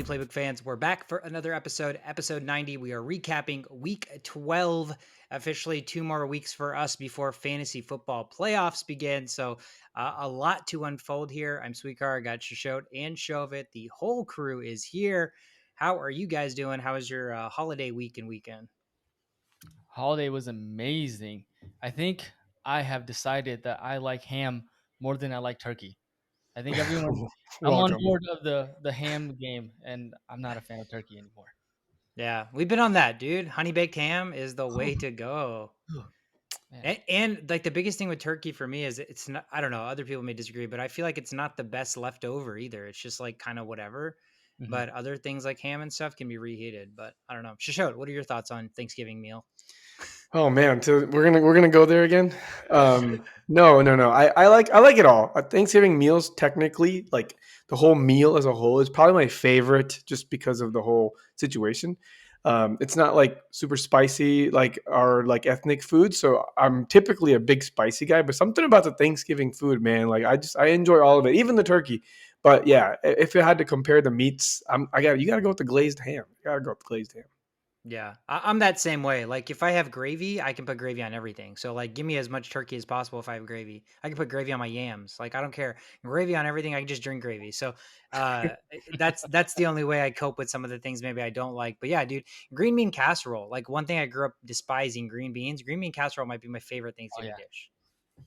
Only Playbook fans, we're back for another episode, episode 90. We are recapping week 12. Officially 2 more weeks for us before fantasy football playoffs begin. So a lot to unfold here. I'm Sweetcar, I got Shashot and Shovit. The whole crew is here. How are you guys doing? How was your holiday week and weekend? Holiday was amazing. I think I have decided that I like ham more than I like turkey. I think I'm on Welcome. board of the ham game, and I'm not a fan of turkey anymore. Yeah, we've been on that, dude. Honey baked ham is the way to go. Man. And like the biggest thing with turkey for me is it's not, I don't know, other people may disagree, but I feel like it's not the best leftover either. It's just like kind of whatever. Mhm. But other things like ham and stuff can be reheated. But I don't know. Shishot, what are your thoughts on Thanksgiving meal? Oh man, so we're gonna go there again. No. I like it all. Thanksgiving meals, technically, like the whole meal as a whole, is probably my favorite, just because of the whole situation. It's not like super spicy like our like ethnic food, so I'm typically a big spicy guy. But something about the Thanksgiving food, man, like I enjoy all of it, even the turkey. But yeah, if you had to compare the meats, you got to go with the glazed ham. You got to go with the glazed ham. Yeah, I'm that same way. Like if I have gravy, I can put gravy on everything. So like give me as much turkey as possible if I have gravy. I can put gravy on my yams. Like I don't care. Gravy on everything, I can just drink gravy. So that's the only way I cope with some of the things maybe I don't like. But yeah, dude, green bean casserole. Like one thing I grew up despising green beans. Green bean casserole might be my favorite Oh Thanksgiving yeah, dish.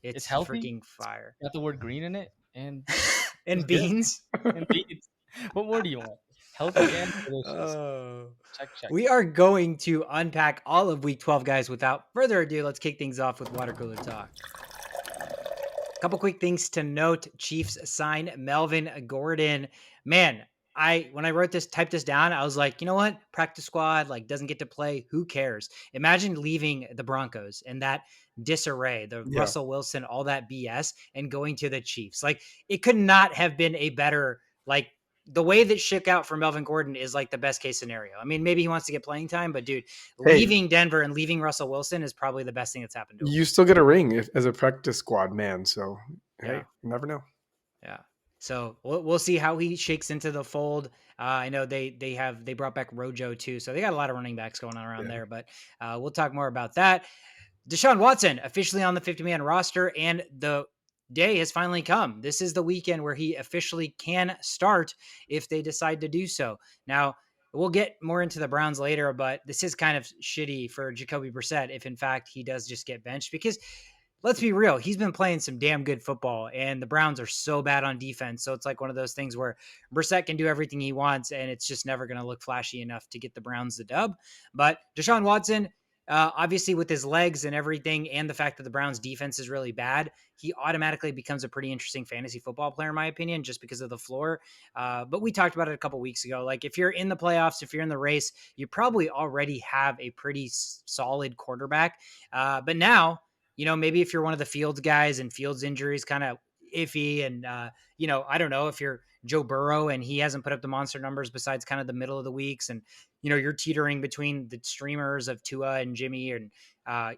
it's It's healthy. freaking It's fire. got the word green in it, and it's And good. beans. And beans. What more do you want? Healthy and delicious. Oh. Check, check. We are going to unpack all of week 12, guys. Without further ado, let's kick things off with water cooler talk. Couple quick things to note. Chiefs sign Melvin Gordon. Man, when I typed this down, I was like, you know what? Practice squad, like doesn't get to play. Who cares? Imagine leaving the Broncos in that disarray, the Yeah. Russell Wilson, all that BS, and going to the Chiefs. Like it could not have been a better, like the way that shook out for Melvin Gordon is like the best case scenario. I mean, maybe he wants to get playing time, but dude, Hey, leaving Denver and leaving Russell Wilson is probably the best thing that's happened to him. you still get a ring as a practice squad man. So Yeah. hey, you never know. Yeah. So we'll see how he shakes into the fold. I know they brought back Rojo too, so they got a lot of running backs going on around Yeah. there. But we'll talk more about that. Deshaun Watson officially on the 50-man roster, and the day has finally come. This is the weekend where he officially can start if they decide to do so. Now we'll get more into the Browns later, but this is kind of shitty for Jacoby Brissett if in fact he does just get benched because let's be real, he's been playing some damn good football, and the Browns are so bad on defense. So it's like one of those things where Brissett can do everything he wants, and it's just never going to look flashy enough to get the Browns the dub. But Deshaun Watson, obviously with his legs and everything, and the fact that the Browns defense is really bad, he automatically becomes a pretty interesting fantasy football player, in my opinion, just because of the floor. But we talked about it a couple weeks ago. Like if you're in the playoffs, if you're in the race, you probably already have a pretty solid quarterback. But now, maybe if you're one of the Fields guys and Fields injuries kind of iffy and, I don't know if you're Joe Burrow and he hasn't put up the monster numbers besides kind of the middle of the weeks. And, you're teetering between the streamers of Tua and Jimmy and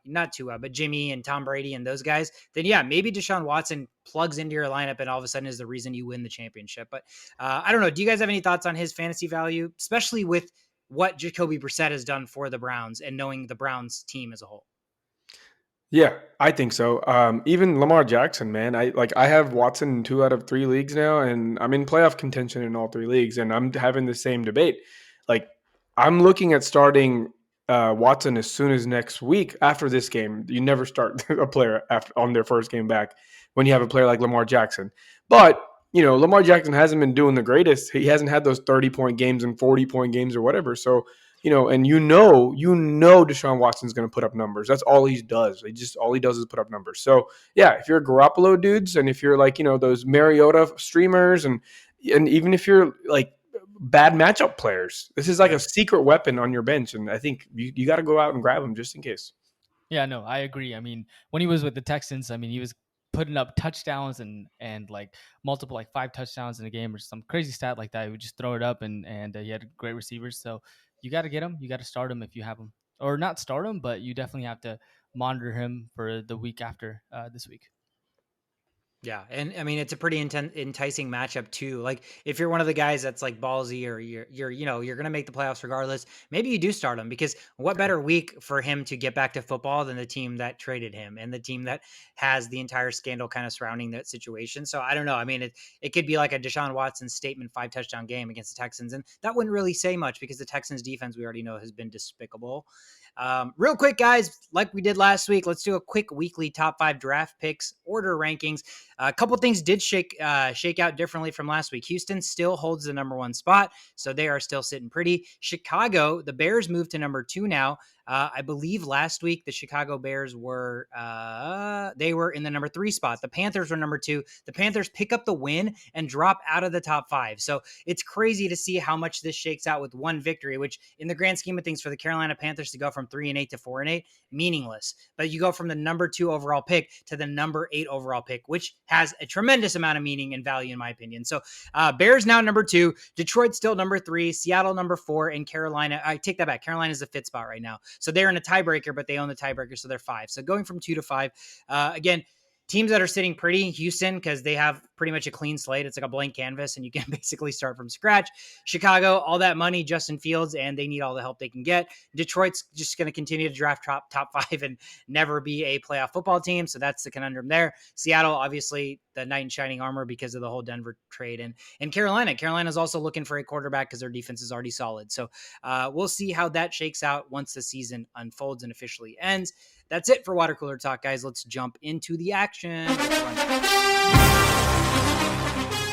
not Tua, but Jimmy and Tom Brady and those guys, then yeah, maybe Deshaun Watson plugs into your lineup and all of a sudden is the reason you win the championship. But I don't know. Do you guys have any thoughts on his fantasy value, especially with what Jacoby Brissett has done for the Browns and knowing the Browns team as a whole? Yeah, I think so. Even Lamar Jackson, man. I have Watson in 2 out of 3 leagues now, and I'm in playoff contention in all 3 leagues, and I'm having the same debate. Like I'm looking at starting Watson as soon as next week after this game. You never start a player after on their first game back when you have a player like Lamar Jackson. But Lamar Jackson hasn't been doing the greatest. He hasn't had those 30-point games and 40-point games or whatever. So and Deshaun Watson's going to put up numbers. That's all he does. All he does is put up numbers. So yeah, if you're Garoppolo dudes, and if you're like those Mariota streamers, and even if you're like bad matchup players, this is like a Right. secret weapon on your bench, and I think you got to go out and grab him just in case. Yeah, no, I agree. I mean, when he was with the Texans, I mean, he was putting up touchdowns and like multiple like 5 touchdowns in a game or some crazy stat like that. He would just throw it up and he had great receivers. So you got to get him. You got to start him if you have him, or not start him, but you definitely have to monitor him for the week after this week. Yeah, and I mean it's a pretty enticing matchup too. Like if you're one of the guys that's like ballsy or you're going to make the playoffs regardless, maybe you do start him because what better week for him to get back to football than the team that traded him and the team that has the entire scandal kind of surrounding that situation. So I don't know. I mean it could be like a Deshaun Watson statement 5 touchdown game against the Texans, and that wouldn't really say much because the Texans defense we already know has been despicable. Real quick, guys, like we did last week, let's do a quick weekly top 5 draft picks order rankings. A couple things did shake out differently from last week. Houston still holds the number 1 spot, so they are still sitting pretty. Chicago, the Bears moved to number 2 now. I believe last week the Chicago Bears were they were in the number 3 spot. The Panthers were number 2. The Panthers pick up the win and drop out of the top 5. So it's crazy to see how much this shakes out with one victory, which in the grand scheme of things for the Carolina Panthers to go from 3-8 to 4-8, meaningless. But you go from the number 2 overall pick to the number 8 overall pick, which has a tremendous amount of meaning and value in my opinion. So Bears now number 2, Detroit still number 3, Seattle number 4, and Carolina. I take that back. Carolina is the 5th spot right now. So they're in a tiebreaker, but they own the tiebreaker, so they're 5. So going from 2 to 5. Again, teams that are sitting pretty, Houston, because they have pretty much a clean slate. It's like a blank canvas, and you can basically start from scratch. Chicago, all that money, Justin Fields, and they need all the help they can get. Detroit's just going to continue to draft top 5 and never be a playoff football team, so that's the conundrum there. Seattle, obviously, the knight in shining armor because of the whole Denver trade. And Carolina's also looking for a quarterback because their defense is already solid. So we'll see how that shakes out once the season unfolds and officially ends. That's it for water cooler talk, guys. Let's jump into the action.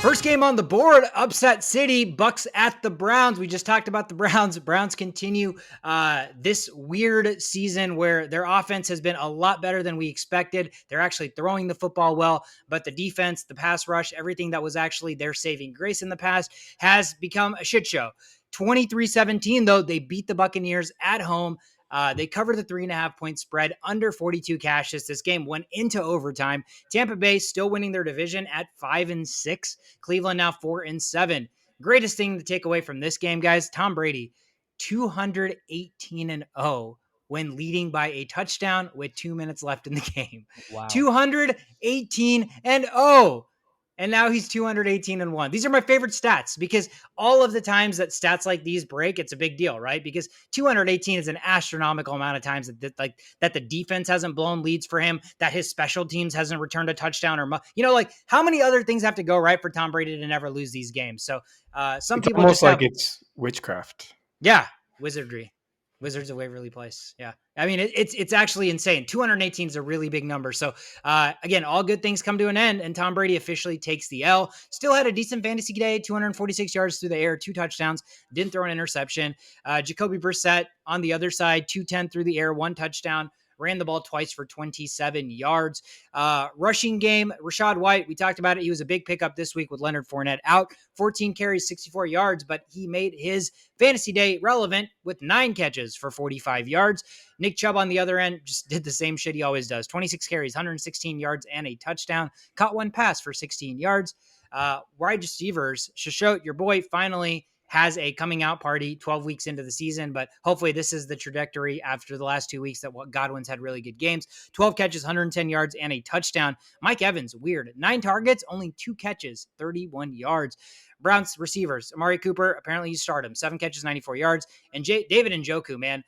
First game on the board, upset city, Bucs at the Browns. We just talked about the Browns. Browns continue this weird season where their offense has been a lot better than we expected. They're actually throwing the football well, but the defense, the pass rush, everything that was actually their saving grace in the past has become a shit show. 23-17, though, they beat the Buccaneers at home. They covered the 3.5-point spread under 42 cashes. This game went into overtime. Tampa Bay still winning their division at 5-6. Cleveland now 4-7. Greatest thing to take away from this game, guys, Tom Brady, 218-0 when leading by a touchdown with 2 minutes left in the game. Wow. 218-0. And now he's 218-1. These are my favorite stats because all of the times that stats like these break, it's a big deal, right? Because 218 is an astronomical amount of times that the defense hasn't blown leads for him, that his special teams hasn't returned a touchdown or, like how many other things have to go right for Tom Brady to never lose these games? So some it's people almost just like it's witchcraft. Yeah, wizardry. Wizards of Waverly Place. Yeah. I mean, it's actually insane. 218 is a really big number. So again, all good things come to an end, and Tom Brady officially takes the L. Still had a decent fantasy day, 246 yards through the air, 2 touchdowns, didn't throw an interception. Jacoby Brissett on the other side, 210 through the air, 1 touchdown. Ran the ball twice for 27 yards. Rushing game, Rachaad White, we talked about it. He was a big pickup this week with Leonard Fournette out. 14 carries, 64 yards, but he made his fantasy day relevant with 9 catches for 45 yards. Nick Chubb on the other end just did the same shit he always does. 26 carries, 116 yards, and a touchdown. Caught 1 pass for 16 yards. Wide receivers, Shoshot, your boy, finally has a coming out party 12 weeks into the season, but hopefully this is the trajectory after the last 2 weeks that Godwin's had really good games. 12 catches, 110 yards, and a touchdown. Mike Evans, weird. 9 targets, only 2 catches, 31 yards. Browns receivers, Amari Cooper, apparently you start him. 7 catches, 94 yards. And David Njoku, man,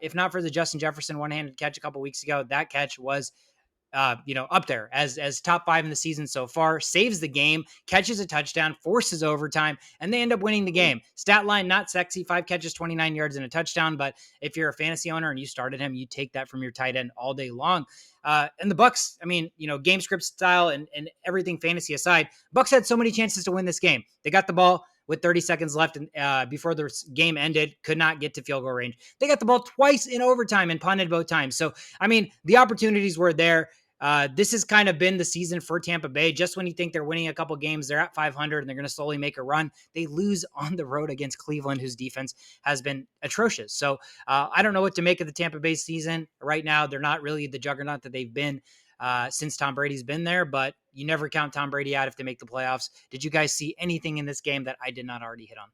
if not for the Justin Jefferson one-handed catch a couple weeks ago, that catch was up there as top 5 in the season so far. Saves the game, catches a touchdown, forces overtime, and they end up winning the game. Stat line, not sexy, 5 catches, 29 yards, and a touchdown. But if you're a fantasy owner and you started him, you take that from your tight end all day long. And the Bucs, I mean, game script style and everything fantasy aside, Bucs had so many chances to win this game. They got the ball with 30 seconds left before the game ended, could not get to field goal range. They got the ball twice in overtime and punted both times. So, I mean, the opportunities were there. This has kind of been the season for Tampa Bay. Just when you think they're winning a couple games, they're at 500 and they're going to slowly make a run. They lose on the road against Cleveland, whose defense has been atrocious. So I don't know what to make of the Tampa Bay season right now. They're not really the juggernaut that they've been since Tom Brady's been there, but you never count Tom Brady out if they make the playoffs. Did you guys see anything in this game that I did not already hit on?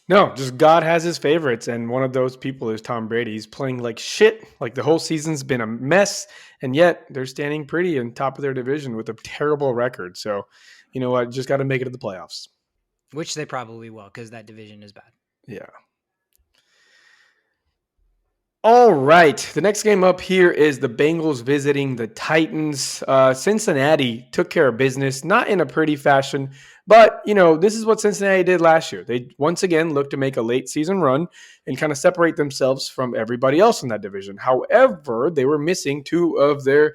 No, just God has his favorites, and one of those people is Tom Brady. He's playing like shit. Like the whole season's been a mess, and yet they're standing pretty in top of their division with a terrible record. So, you know what? Just got to make it to the playoffs. Which they probably will, because that division is bad. Yeah. All right. The next game up here is the Bengals visiting the Titans. Cincinnati took care of business, not in a pretty fashion, but, this is what Cincinnati did last year. They once again looked to make a late season run and kind of separate themselves from everybody else in that division. However, they were missing two of their,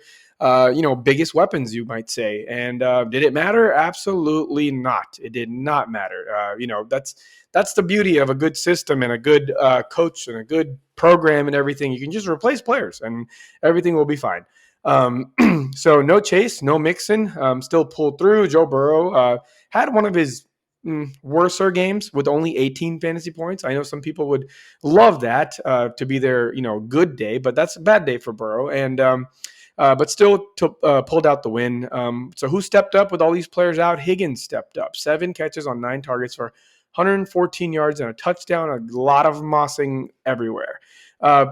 biggest weapons, you might say. And did it matter? Absolutely not. It did not matter. That's the beauty of a good system and a good coach and a good program and everything. You can just replace players and everything will be fine. So no Chase, no Mixon, still pulled through. Joe Burrow had one of his worser games with only 18 fantasy points. I know some people would love that to be their good day, but that's a bad day for Burrow. And but still pulled out the win. So who stepped up with all these players out? Higgins stepped up. 7 catches on 9 targets for 114 yards and a touchdown, a lot of mossing everywhere.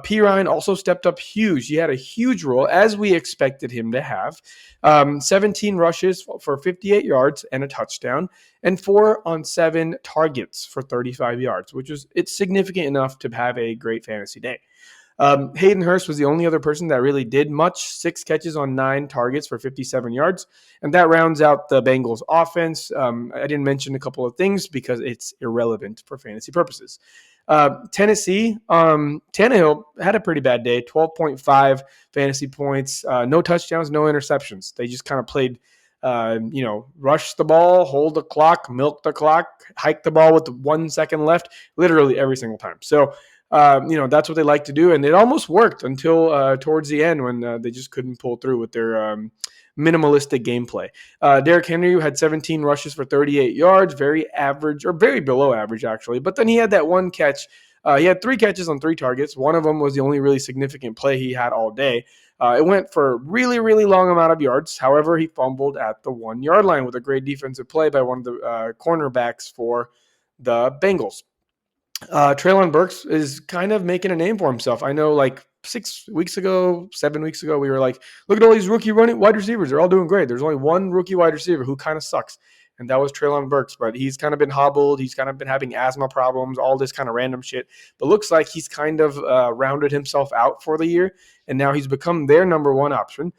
P. Ryan also stepped up huge. He had a huge role, as we expected him to have. 17 rushes for 58 yards and a touchdown, and 4 on 7 targets for 35 yards, it's significant enough to have a great fantasy day. Hayden Hurst was the only other person that really did much. 6 catches on 9 targets for 57 yards. And that rounds out the Bengals offense. I didn't mention a couple of things because it's irrelevant for fantasy purposes. Tennessee, Tannehill had a pretty bad day. 12.5 fantasy points. No touchdowns, no interceptions. They just kind of played, rush the ball, hold the clock, milk the clock, hike the ball with 1 second left, literally every single time. So, that's what they like to do. And it almost worked until towards the end when they just couldn't pull through with their minimalistic gameplay. Derrick Henry had 17 rushes for 38 yards, very average or very below average, actually. But then he had that one catch. He had 3 catches on 3 targets. One of them was the only really significant play he had all day. It went for a really, really long amount of yards. However, he fumbled at the 1-yard line with a great defensive play by one of the cornerbacks for the Bengals. Treylon Burks is kind of making a name for himself. I know 7 weeks ago, we were like, look at all these rookie wide receivers. They're all doing great. There's only one rookie wide receiver who kind of sucks, and that was Treylon Burks. But he's kind of been hobbled. He's kind of been having asthma problems, all this kind of random shit. But looks like he's kind of rounded himself out for the year, and now he's become their number one option.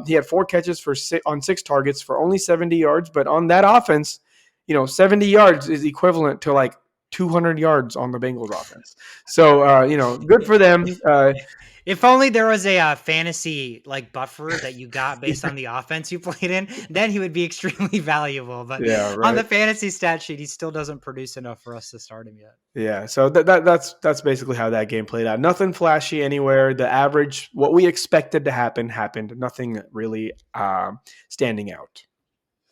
He had 4 catches on 6 targets for only 70 yards. But on that offense, 70 yards is equivalent to 200 yards on the Bengals offense. So, good for them. If only there was a fantasy buffer that you got based on the offense you played in, then he would be extremely valuable. But on the fantasy stat sheet, he still doesn't produce enough for us to start him yet. Yeah, so that's basically how that game played out. Nothing flashy anywhere. The average, what we expected to happen, happened. Nothing really standing out.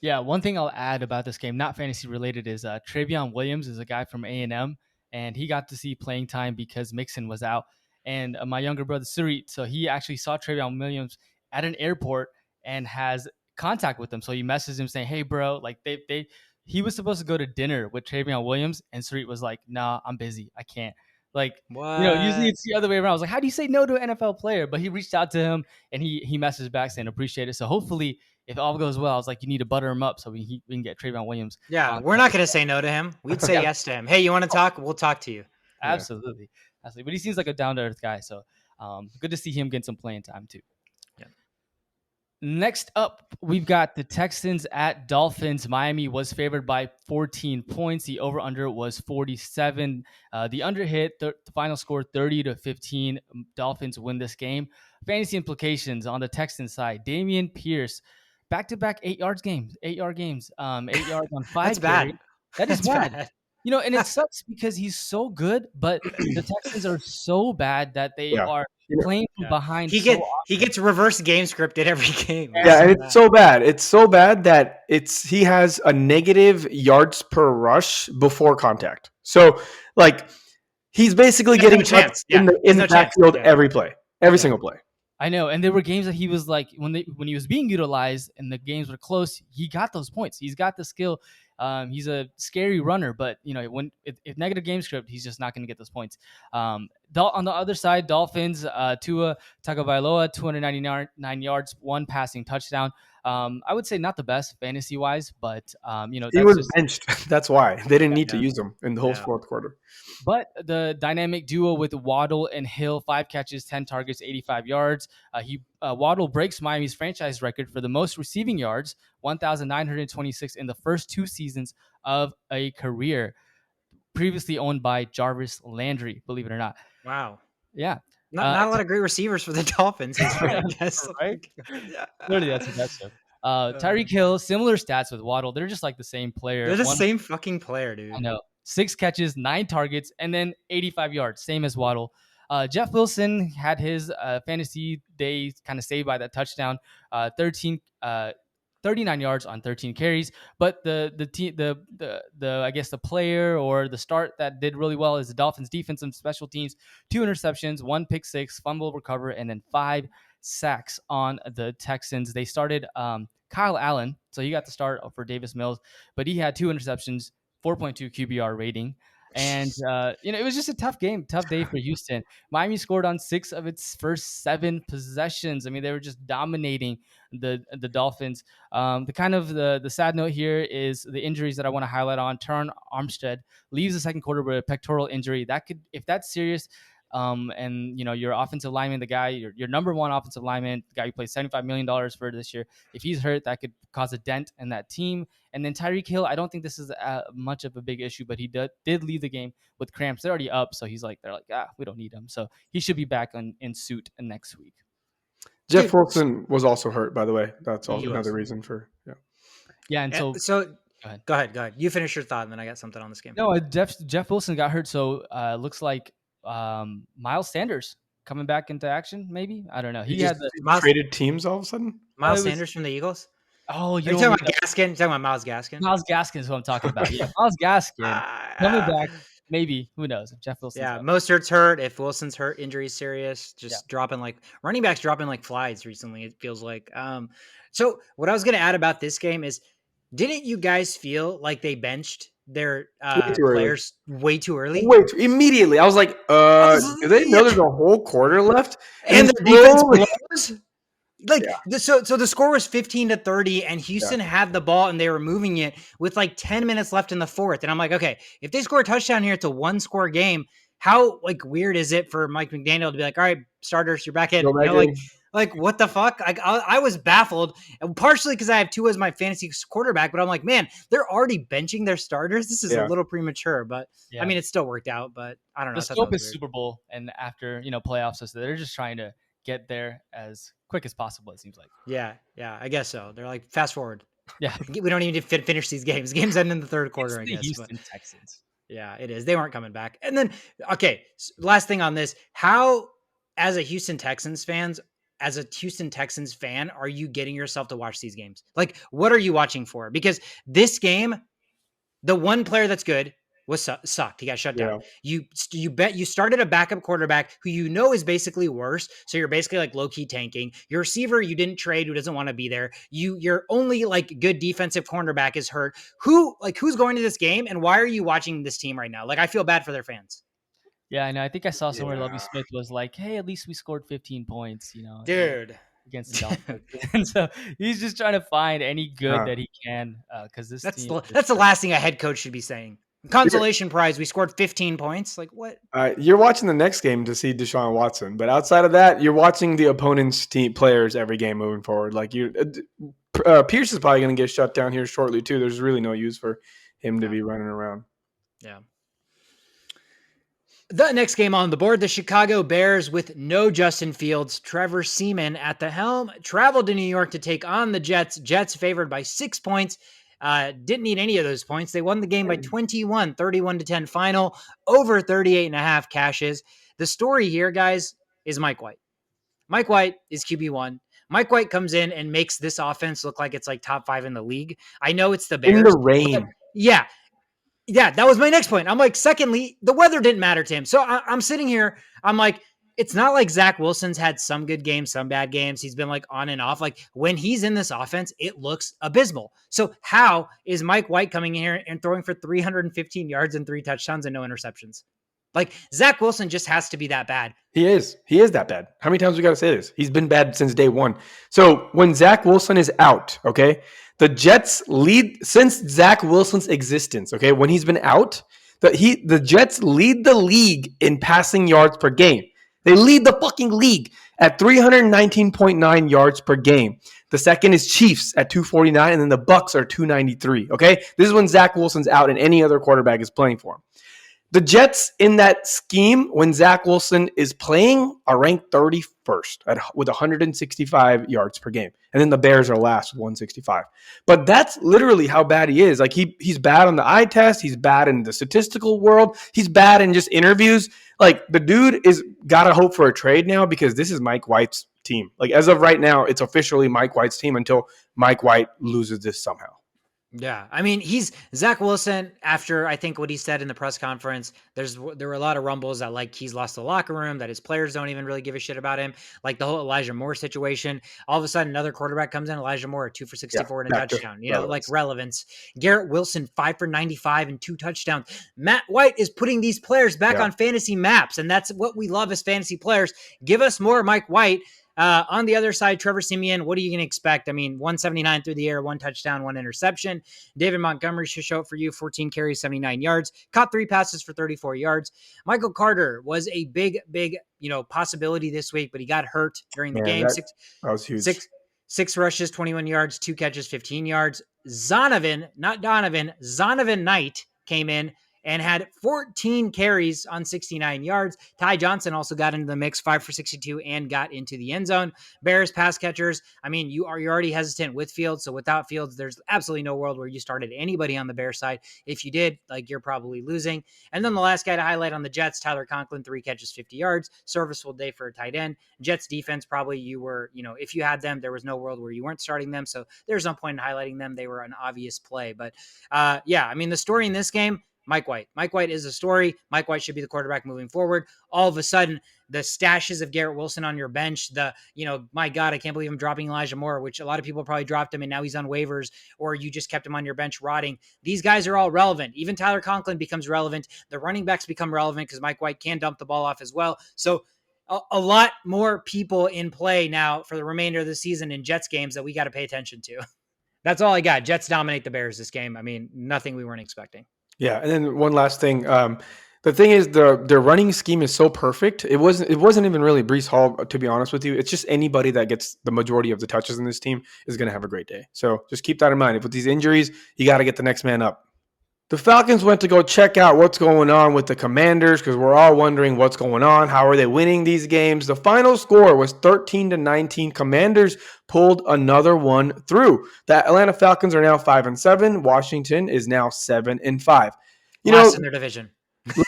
Yeah, one thing I'll add about this game, not fantasy related, is Travion Williams is a guy from A&M, and he got to see playing time because Mixon was out. And my younger brother, Surit, so he actually saw Travion Williams at an airport and has contact with him. So he messaged him saying, hey, bro, he was supposed to go to dinner with Travion Williams, and Surit was like, nah, I'm busy. I can't. Usually it's the other way around. I was like, how do you say no to an NFL player? But he reached out to him, and he messaged back saying appreciate it. So hopefully, if all goes well, I was like, you need to butter him up so we can get Travion Williams. Yeah, we're not going to say no to him. We'd say yes to him. Hey, you want to talk? We'll talk to you. Absolutely. But he seems like a down-to-earth guy. So good to see him getting some playing time too. Yeah. Next up, we've got the Texans at Dolphins. Miami was favored by 14 points. The over-under was 47. The under hit, the final score 30-15. Dolphins win this game. Fantasy implications on the Texans side. Dameon Pierce, back-to-back 8-yard games. 8 yards on 5. That's bad. That is bad. And it sucks because he's so good, but the Texans are so bad that they are playing from behind. He gets reverse game scripted every game. Yeah, and it's so bad. It's so bad that he has a negative yards per rush before contact. So he's basically getting touched in the backfield every play, every single play. I know, and there were games that he was when he was being utilized and the games were close, he got those points. He's got the skill. He's a scary runner, but if negative game script, he's just not going to get those points. On the other side, Dolphins, Tua Tagovailoa, 299 yards, 1 passing touchdown. I would say not the best fantasy wise, but He that's was just benched. That's why they didn't need to Yeah. use him in the whole Yeah. fourth quarter. But the dynamic duo with Waddle and Hill, 5 catches, 10 targets, 85 yards. Waddle breaks Miami's franchise record for the most receiving yards, 1,926 in the first 2 seasons of a career, previously owned by Jarvis Landry, believe it or not. Wow. Yeah. Not a lot of great receivers for the Dolphins history, I guess. Right? Yeah. Clearly, that's impressive. Tyreek Hill, similar stats with Waddle. They're just like the same player. They're the same fucking player, dude. I know. 6 catches, 9 targets, and then 85 yards, same as Waddle. Jeff Wilson had his fantasy day kind of saved by that touchdown. 39 yards on 13 carries. But the I guess the player or the start that did really well is the Dolphins defense and special teams. 2 interceptions, 1 pick six, fumble recover, and then 5 sacks on the Texans. They started Kyle Allen, so he got the start for Davis Mills, but he had 2 interceptions, 4.2 QBR rating. And, it was just a tough day for Houston. Miami scored on 6 of its first 7 possessions. I mean, they were just dominating the Dolphins. The sad note here is the injuries that I want to highlight on. Teron Armstead leaves the second quarter with a pectoral injury. That could, if that's serious, and your offensive lineman, the guy, your number 1 offensive lineman, the guy who plays $75 million for this year, if he's hurt, that could cause a dent in that team. And then Tyreek Hill, I don't think this is much of a big issue, but he did leave the game with cramps. They're already up, so they're like, we don't need him. So he should be back in suit next week. Jeff Wilson was also hurt, by the way. That's also He another was. reason for Yeah, and so go ahead. You finish your thought, and then I got something on this game. No, Jeff Wilson got hurt, so looks like Miles Sanders coming back into action. Maybe, I don't know. He had traded teams all of a sudden. Miles Sanders from the Eagles. Oh, you're talking about Gaskin? You're talking about Miles Gaskin? Miles Gaskin is what I'm talking about. Yeah, Miles Gaskin coming back. Maybe, who knows? If Jeff Wilson's out. Mostert's hurt. If Wilson's hurt, injury serious. Just dropping running backs dropping like flies recently. It feels like. So what I was going to add about this game is, didn't you guys feel like they benched their players way too early? Immediately. I was like, do they know there's a whole quarter left? And the defense blows? So the score was 15-30, and Houston had the ball and they were moving it with 10 minutes left in the fourth. And I'm like, okay, if they score a touchdown here, it's a 1-score game. How weird is it for Mike McDaniel to be like, all right, starters, you're back in. What the fuck? I was baffled, and partially because I have Tua as my fantasy quarterback, but I'm like, man, they're already benching their starters. This is a little premature, but I mean, it still worked out. But I don't know. The scope is Super Bowl, and after playoffs, so they're just trying to get there as quick as possible. It seems like. Yeah, I guess so. They're like, fast forward. Yeah, we don't even need to finish these games. Games end in the third quarter. It's I guess. Houston Texans. Yeah, it is. They weren't coming back. And then, okay, last thing on this: how, as a Houston Texans fan, are you getting yourself to watch these games? What are you watching for? Because this game, the one player that's good was sucked. He got shut down. You started a backup quarterback who is basically worse. So you're basically low key tanking. Your receiver you didn't trade, who doesn't want to be there. Your only good defensive cornerback is hurt. Who's going to this game, and why are you watching this team right now? I feel bad for their fans. Yeah, I know. I think I saw somewhere Lovie Smith was like, "Hey, at least we scored 15 points." Dude. Against the Dolphins. And so he's just trying to find any good that he can, because that's the last thing a head coach should be saying. Consolation prize, we scored 15 points. What? You're watching the next game to see Deshaun Watson, but outside of that, you're watching the opponent's team players every game moving forward. Pierce is probably going to get shut down here shortly too. There's really no use for him to be running around. Yeah. The next game on the board, the Chicago Bears with no Justin Fields, Trevor Seaman at the helm, traveled to New York to take on the Jets. Jets favored by 6 points. Didn't need any of those points. They won the game by 21, 31-10 final, over 38.5 cashes. The story here, guys, is Mike White. Mike White is QB1. Mike White comes in and makes this offense look like it's top 5 in the league. I know it's the Bears. In the rain. Yeah, that was my next point. I'm like, secondly, the weather didn't matter to him. So I'm sitting here. I'm like, it's not like Zach Wilson's had some good games, some bad games. He's been like on and off. Like when he's in this offense, it looks abysmal. So how is Mike White coming in here and throwing for 315 yards and 3 touchdowns and no interceptions? Like Zach Wilson just has to be that bad. He is that bad. How many times we got to say this? He's been bad since day one. So when Zach Wilson is out, okay, the Jets lead since Zach Wilson's existence. Okay, when he's been out, the Jets lead the league in passing yards per game. They lead the fucking league at 319.9 yards per game. The second is Chiefs at 249, and then the Bucs are 293. Okay, this is when Zach Wilson's out and any other quarterback is playing for him. The Jets in that scheme, when Zach Wilson is playing, are ranked 31st with 165 yards per game. And then the Bears are last with 165. But that's literally how bad he is. Like he's bad on the eye test. He's bad in the statistical world. He's bad in just interviews. Like the dude is got to hope for a trade now because this is Mike White's team. Like as of right now, it's officially Mike White's team until Mike White loses this somehow. Yeah. I mean, he's Zach Wilson after I think what he said in the press conference, there were a lot of rumbles that like he's lost the locker room, that his players don't even really give a shit about him. Like the whole Elijah Moore situation, all of a sudden another quarterback comes in, Elijah Moore, 2 for 64 and a touchdown, like relevance. Garrett Wilson, 5 for 95 and 2 touchdowns. Matt White is putting these players back on fantasy maps. And that's what we love as fantasy players. Give us more Mike White. On the other side, Trevor Siemian, what are you going to expect? I mean, 179 through the air, 1 touchdown, 1 interception. David Montgomery should show up for you, 14 carries, 79 yards, caught 3 passes for 34 yards. Michael Carter was a big, possibility this week, but he got hurt during the game. That was huge. Six rushes, 21 yards, 2 catches, 15 yards. Zonovan Knight came in and had 14 carries on 69 yards. Ty Johnson also got into the mix, 5 for 62, and got into the end zone. Bears pass catchers. I mean, you're already hesitant with Fields, so without Fields, there's absolutely no world where you started anybody on the Bears side. If you did, you're probably losing. And then the last guy to highlight on the Jets, Tyler Conklin, 3 catches, 50 yards. Serviceable day for a tight end. Jets defense, probably you were, if you had them, there was no world where you weren't starting them, so there's no point in highlighting them. They were an obvious play. But the story in this game, Mike White. Mike White is a story. Mike White should be the quarterback moving forward. All of a sudden, the stashes of Garrett Wilson on your bench, my God, I can't believe I'm dropping Elijah Moore, which a lot of people probably dropped him and now he's on waivers, or you just kept him on your bench rotting. These guys are all relevant. Even Tyler Conklin becomes relevant. The running backs become relevant because Mike White can dump the ball off as well. So a lot more people in play now for the remainder of the season in Jets games that we got to pay attention to. That's all I got. Jets dominate the Bears this game. I mean, nothing we weren't expecting. Yeah, and then one last thing. The thing is, their running scheme is so perfect. It wasn't even really Breece Hall, to be honest with you. It's just anybody that gets the majority of the touches in this team is going to have a great day. So just keep that in mind. If with these injuries, you got to get the next man up. The Falcons went to go check out what's going on with the Commanders because we're all wondering what's going on. How are they winning these games? The final score was 13-19. Commanders pulled another one through. The Atlanta Falcons are now 5-7. Washington is now 7-5. Last in their division.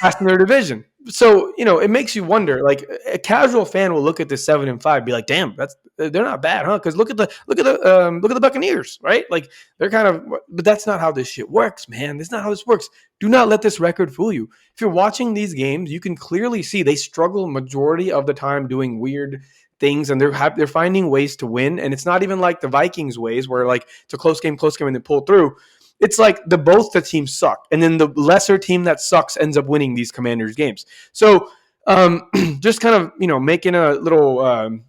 Last in their division. So, it makes you wonder, like a casual fan will look at this 7-5, be like, damn, they're not bad, huh? Because look at the Buccaneers, right? Like they're but that's not how this shit works, man. That's not how this works. Do not let this record fool you. If you're watching these games, you can clearly see they struggle majority of the time doing weird things, and they're finding ways to win. And it's not even like the Vikings ways where like it's a close game, and they pull through. It's like both the teams suck, and then the lesser team that sucks ends up winning these Commanders games. So just kind of making a little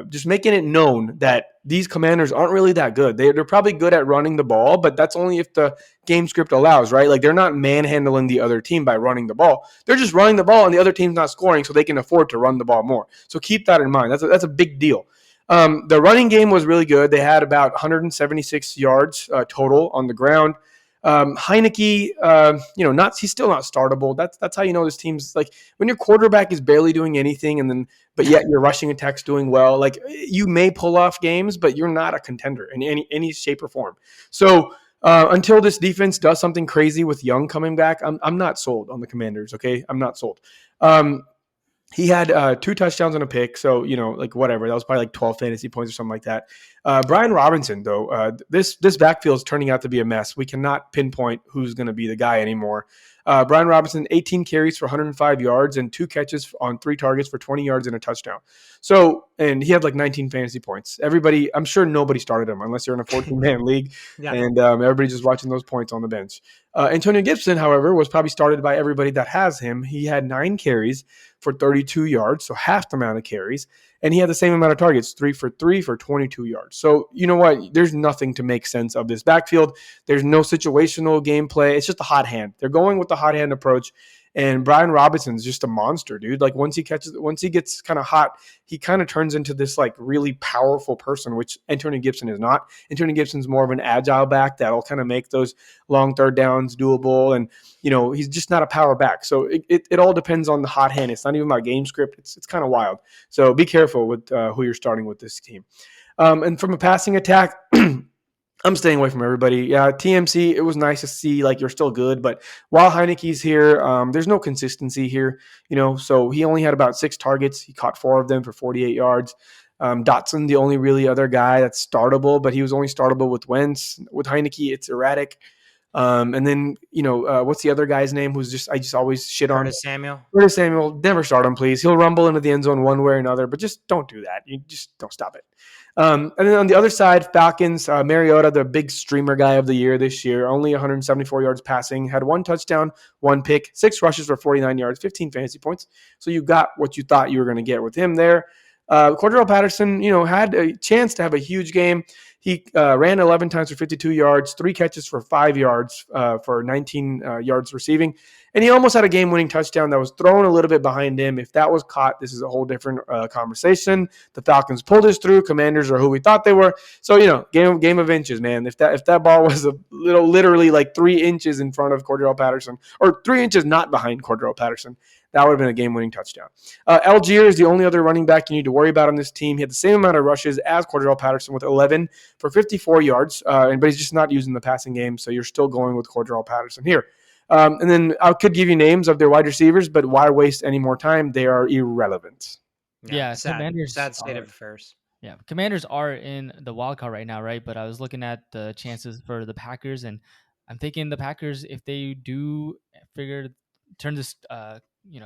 just making it known that these Commanders aren't really that good. They're probably good at running the ball, but that's only if the game script allows, right? Like they're not manhandling the other team by running the ball. They're just running the ball, and the other team's not scoring, so they can afford to run the ball more. So keep that in mind. That's a big deal. The running game was really good. They had about 176 yards total on the ground. Heineke, he's still not startable. That's how you know this team's like when your quarterback is barely doing anything, but yet your rushing attack's doing well. Like you may pull off games, but you're not a contender in any shape or form. So until this defense does something crazy with Young coming back, I'm not sold on the Commanders. Okay, I'm not sold. He had 2 touchdowns and a pick, so whatever. That was probably like 12 fantasy points or something like that. Brian Robinson, though, this backfield is turning out to be a mess. We cannot pinpoint who's going to be the guy anymore. Brian Robinson, 18 carries for 105 yards and 2 catches on 3 targets for 20 yards and a touchdown. So, and he had like 19 fantasy points. Everybody, I'm sure nobody started him unless you're in a 14-man league, Yeah. and everybody's just watching those points on the bench. Antonio Gibson, however, was probably started by everybody that has him. He had 9 carries for 32 yards, so half the amount of carries, and he had the same amount of targets, 3 for 3 for 22 yards. So, you know what? There's nothing to make sense of this backfield. There's no situational gameplay. It's just a hot hand. They're going with the hot hand approach. And Brian Robinson's just a monster, dude. Like once he gets kind of hot, he kind of turns into this like really powerful person, which Antonio Gibson is not. Antonio Gibson's more of an agile back that'll kind of make those long third downs doable. And, you know, he's just not a power back. So it all depends on the hot hand. It's not even my game script. It's kind of wild. So be careful with who you're starting with this team. And from a passing attack, I'm staying away from everybody. Yeah, TMC, it was nice to see like you're still good, but while Heineke's here, there's no consistency here, you know, so he only had about 6 targets. He caught 4 of them for 48 yards. Dotson, the only really other guy that's startable, but he was only startable with Wentz. With Heineke, it's erratic. And then, you know, what's the other guy's name who's I just always shit on? Curtis Samuel. Curtis Samuel, never start him, please. He'll rumble into the end zone one way or another, but just don't do that. You just don't stop it. And then on the other side, Falcons, Mariota, the big streamer guy of the year this year, only 174 yards passing, had 1 touchdown, 1 pick, 6 rushes for 49 yards, 15 fantasy points. So you got what you thought you were going to get with him there. Cordell Patterson, you know, had a chance to have a huge game. He ran 11 times for 52 yards, 3 catches for 5 yards for 19 yards receiving. And he almost had a game-winning touchdown that was thrown a little bit behind him. If that was caught, this is a whole different conversation. The Falcons pulled us through. Commanders are who we thought they were. So, you know, game of inches, man. If that ball was a little, literally like 3 inches in front of Cordell Patterson, or 3 inches not behind Cordell Patterson, that would have been a game-winning touchdown. Algier is the only other running back you need to worry about on this team. He had the same amount of rushes as Cordell Patterson with 11 for 54 yards, but he's just not using the passing game, so you're still going with Cordell Patterson here. And then I could give you names of their wide receivers, but why waste any more time? They are irrelevant. Yeah, Commanders sad state of affairs. Yeah, Commanders are in the wild card right now, right? But I was looking at the chances for the Packers, and I'm thinking the Packers, if they do turn this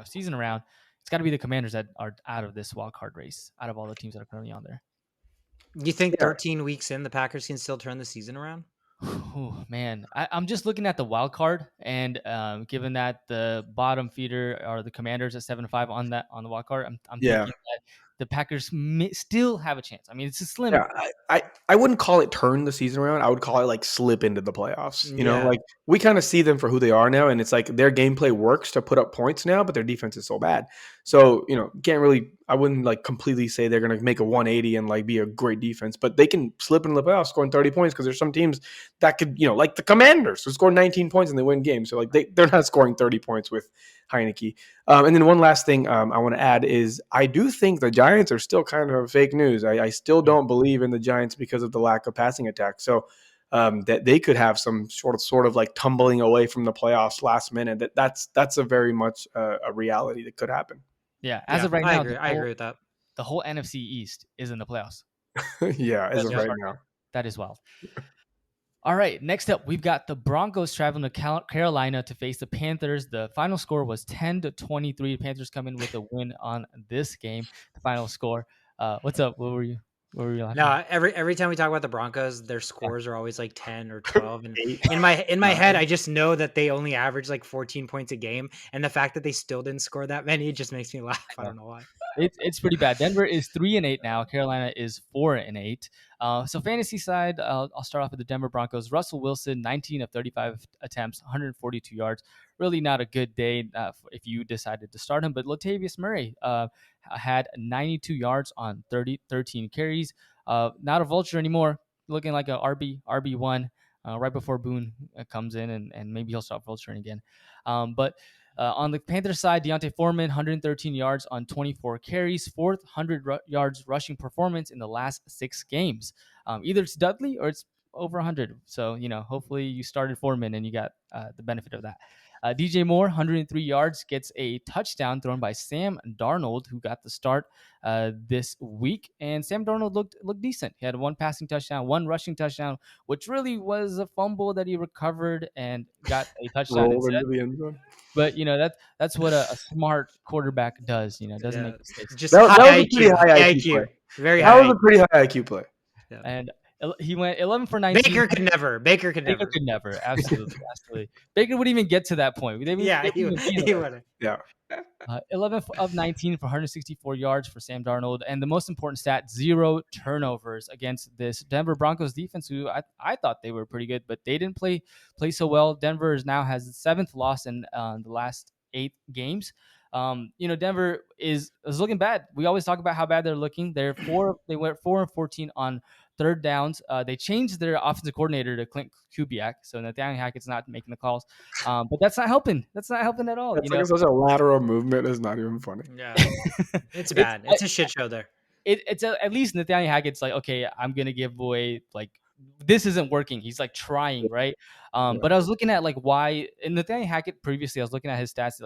season around, it's got to be the Commanders that are out of this wild card race, out of all the teams that are currently on there. You think 13 weeks in, the Packers can still turn the season around? Oh man, I'm just looking at the wild card, and given that the bottom feeder are the Commanders at 7-5 on the wild card, I'm thinking that the Packers still have a chance. I mean, it's a slim. Yeah, I wouldn't call it turn the season around. I would call it like slip into the playoffs. You know, like we kind of see them for who they are now, and it's like their gameplay works to put up points now, but their defense is so bad. So, you know, I wouldn't like completely say they're going to make a 180 and like be a great defense, but they can slip into the playoffs scoring 30 points because there's some teams that could, you know, like the Commanders who score 19 points and they win games. So like they're not scoring 30 points with Heineke. And then one last thing I want to add is I do think the Giants are still kind of fake news. I still don't believe in the Giants because of the lack of passing attack. So that they could have some sort of like tumbling away from the playoffs last minute. That's a very much a reality that could happen. Yeah, as of right now, I agree with that. The whole NFC East is in the playoffs. Yeah, as of right now. That is wild. All right, next up, we've got the Broncos traveling to Carolina to face the Panthers. The final score was 10-23. The Panthers come in with a win on this game. The final score. What's up? What were you laughing at? Every time we talk about the Broncos, their scores are always like 10 or 12. And in my head, I just know that they only average like 14 points a game. And the fact that they still didn't score that many, it just makes me laugh. I don't know why. It's pretty bad. Denver is 3-8 now. Carolina is 4-8. So fantasy side, I'll start off with the Denver Broncos. Russell Wilson, 19 of 35 attempts, 142 yards. Really not a good day if you decided to start him. But Latavius Murray had 92 yards on 13 carries. Not a vulture anymore. Looking like a RB1 right before Boone comes in, and maybe he'll start vulturing again. But on the Panthers side, Deontay Foreman, 113 yards on 24 carries, 400 yards rushing performance in the last 6 games. Either it's Dudley or it's over 100. So, you know, hopefully you started Foreman and you got the benefit of that. DJ Moore, 103 yards, gets a touchdown thrown by Sam Darnold, who got the start this week. And Sam Darnold looked decent. He had one passing touchdown, one rushing touchdown, which really was a fumble that he recovered and got a touchdown Roll instead. into the end zone. But that's what a smart quarterback does. Doesn't make mistakes. Just That was high a pretty IQ. high IQ play. Very That high. was a pretty high IQ play. Yeah. And he went 11 for 19. Baker could never. Baker could never. Absolutely. Baker wouldn't even get to that point. He would. Yeah. 11 of 19 for 164 yards for Sam Darnold. And the most important stat, 0 turnovers against this Denver Broncos defense, who I thought they were pretty good, but they didn't play so well. Denver now has the 7th loss in the last 8 games. Denver is looking bad. We always talk about how bad they're looking. They went 4-14 on third downs. They changed their offensive coordinator to Clint Kubiak, so Nathaniel Hackett's not making the calls. But that's not helping. That's not helping at all. It's such a lateral movement. It's not even funny. Yeah, it's bad. It's a shit show there. It's at least Nathaniel Hackett's like, okay, I'm gonna give away this isn't working. He's trying, right? But I was looking at why in Nathaniel Hackett previously, I was looking at his stats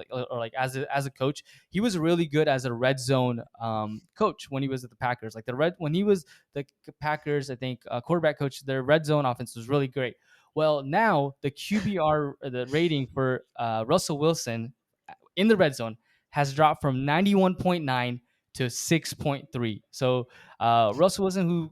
as a coach, he was really good as a red zone coach when he was at the Packers. When he was the Packers, I think quarterback coach, their red zone offense was really great. Well, now the QBR, the rating for Russell Wilson in the red zone has dropped from 91.9 to 6.3. So Russell Wilson, who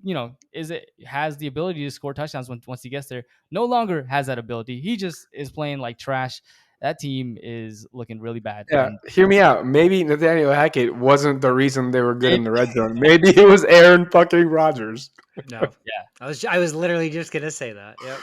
has the ability to score touchdowns once he gets there, no longer has that ability. He just is playing like trash. That team is looking really bad. Yeah, hear me out. Maybe Nathaniel Hackett wasn't the reason they were good in the red zone. Maybe it was Aaron fucking Rodgers. No, yeah, I was literally just gonna say that. Yep.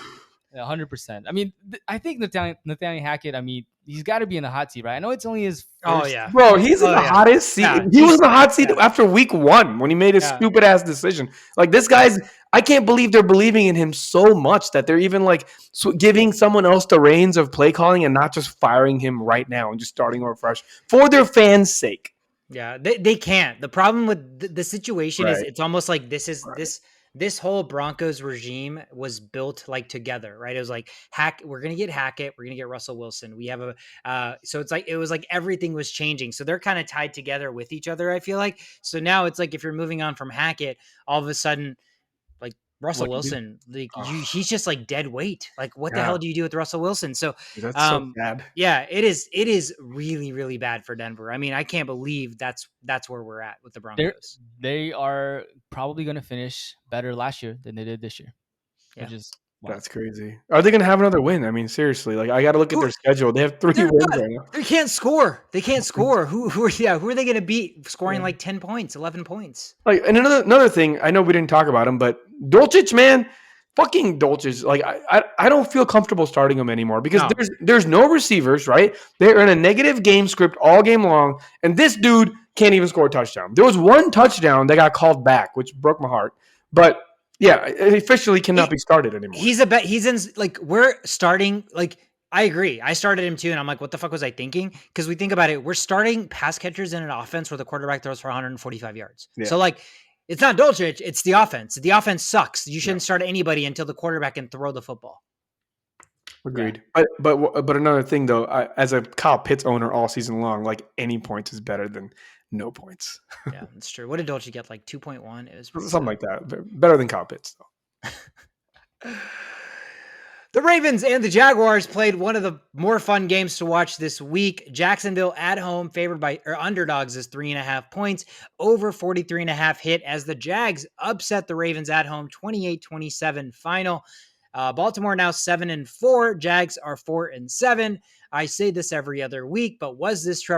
100%. I mean, I think Nathaniel Hackett, I mean, he's got to be in the hot seat, right? I know it's only his first. Oh, yeah. Bro, he's in the hottest seat. Yeah, he was in the hot seat after week 1 when he made his stupid-ass decision. This guy's – I can't believe they're believing in him so much that they're even, giving someone else the reins of play calling and not just firing him right now and just starting over fresh for their fans' sake. Yeah, they can't. The problem with the situation is it's almost like this whole Broncos regime was built together, right? It was we're going to get Hackett. We're going to get Russell Wilson. We have so it was everything was changing. So they're kind of tied together with each other, I feel like. So now it's if you're moving on from Hackett, all of a sudden, Russell Wilson, he's just dead weight. What the hell do you do with Russell Wilson? So that's so bad. Yeah, it is really, really bad for Denver. I mean, I can't believe that's where we're at with the Broncos. They are probably going to finish better last year than they did this year. Yeah. Which is That's crazy. Are they going to have another win? I mean, seriously, I got to look at their schedule. They have 3 wins right now. They can't score. Who are they going to beat scoring 10 points, 11 points? And another thing, I know we didn't talk about him, but Dolchich, man, fucking Dolchich. I don't feel comfortable starting him anymore because there's no receivers, right? They're in a negative game script all game long, and this dude can't even score a touchdown. There was one touchdown that got called back, which broke my heart, but. Yeah, it officially cannot be started anymore. He's in we're starting I agree. I started him too, and I'm like, what the fuck was I thinking? Because we think about it, we're starting pass catchers in an offense where the quarterback throws for 145 yards. Yeah. So it's not Dolchich, it's the offense. The offense sucks. You shouldn't start anybody until the quarterback can throw the football. Agreed. Yeah. But another thing though, as a Kyle Pitts owner all season long, any points is better than no points. Yeah, that's true. What did Dolchich get? 2.1? It was something like that. Better than Kyle Pitts, though. The Ravens and the Jaguars played one of the more fun games to watch this week. Jacksonville at home, favored by underdogs is 3.5 points. Over 43.5 hit as the Jags upset the Ravens at home, 28-27 final. Baltimore now 7-4. Jags are 4-7. I say this every other week, but was this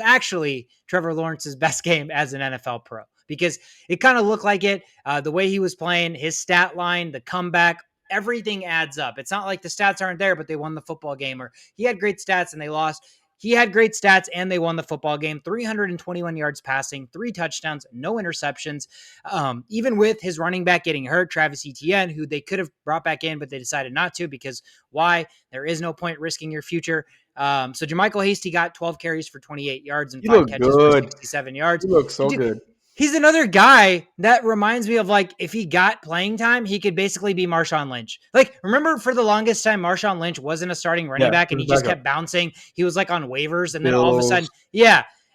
actually Trevor Lawrence's best game as an NFL pro? Because it kind of looked like it. The way he was playing, his stat line, the comeback, everything adds up. It's not like the stats aren't there, but they won the football game, or he had great stats and they lost. He had great stats and they won the football game. 321 yards passing, 3 touchdowns, no interceptions. Even with his running back getting hurt, Travis Etienne, who they could have brought back in, but they decided not to because why? There is no point risking your future. So Jermichael Hasty got 12 carries for 28 yards and 5 catches for 67 yards. He looks so good. He's another guy that reminds me of like if he got playing time, he could basically be Marshawn Lynch. Like, remember for the longest time, Marshawn Lynch wasn't a starting running back and he just kept bouncing. He was like on waivers, and then all of a sudden,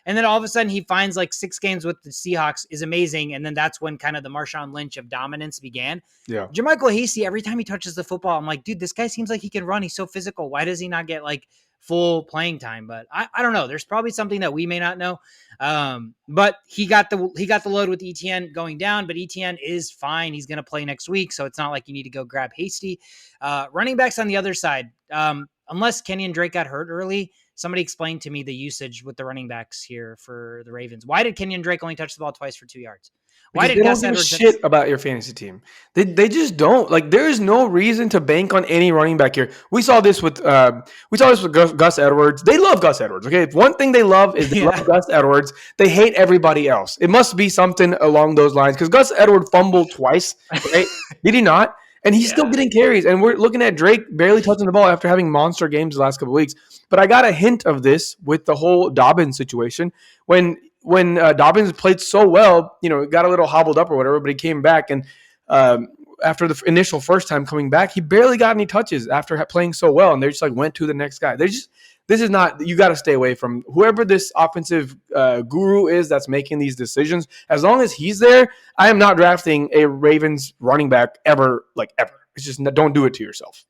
and then all of a sudden he finds like 6 games with the Seahawks is amazing, and then that's when kind of the Marshawn Lynch of dominance began. Yeah. Jermichael Hasty, every time he touches the football, I'm like, dude, this guy seems like he can run. He's so physical. Why does he not get like full playing time? But I don't know. There's probably something that we may not know. But he got the load with ETN going down, but ETN is fine. He's going to play next week, so it's not like you need to go grab Hasty. Running backs on the other side, unless Kenyon Drake got hurt early, somebody explained to me the usage with the running backs here for the Ravens. Why did Kenyon Drake only touch the ball twice for 2 yards? Why did Gus Edwards shit about your fantasy team? They just don't. Like, there is no reason to bank on any running back here. We saw this with Gus Edwards. They love Gus Edwards. Okay, if one thing they love is they love Gus Edwards. They hate everybody else. It must be something along those lines because Gus Edwards fumbled twice. Right? Did he not? And he's still getting carries. And we're looking at Drake barely touching the ball after having monster games the last couple of weeks. But I got a hint of this with the whole Dobbins situation when Dobbins played so well, got a little hobbled up or whatever, but he came back. And after the initial first time coming back, he barely got any touches after playing so well. And they just like went to the next guy. This is not, you got to stay away from whoever this offensive guru is that's making these decisions. As long as he's there, I am not drafting a Ravens running back ever. It's just, don't do it to yourself.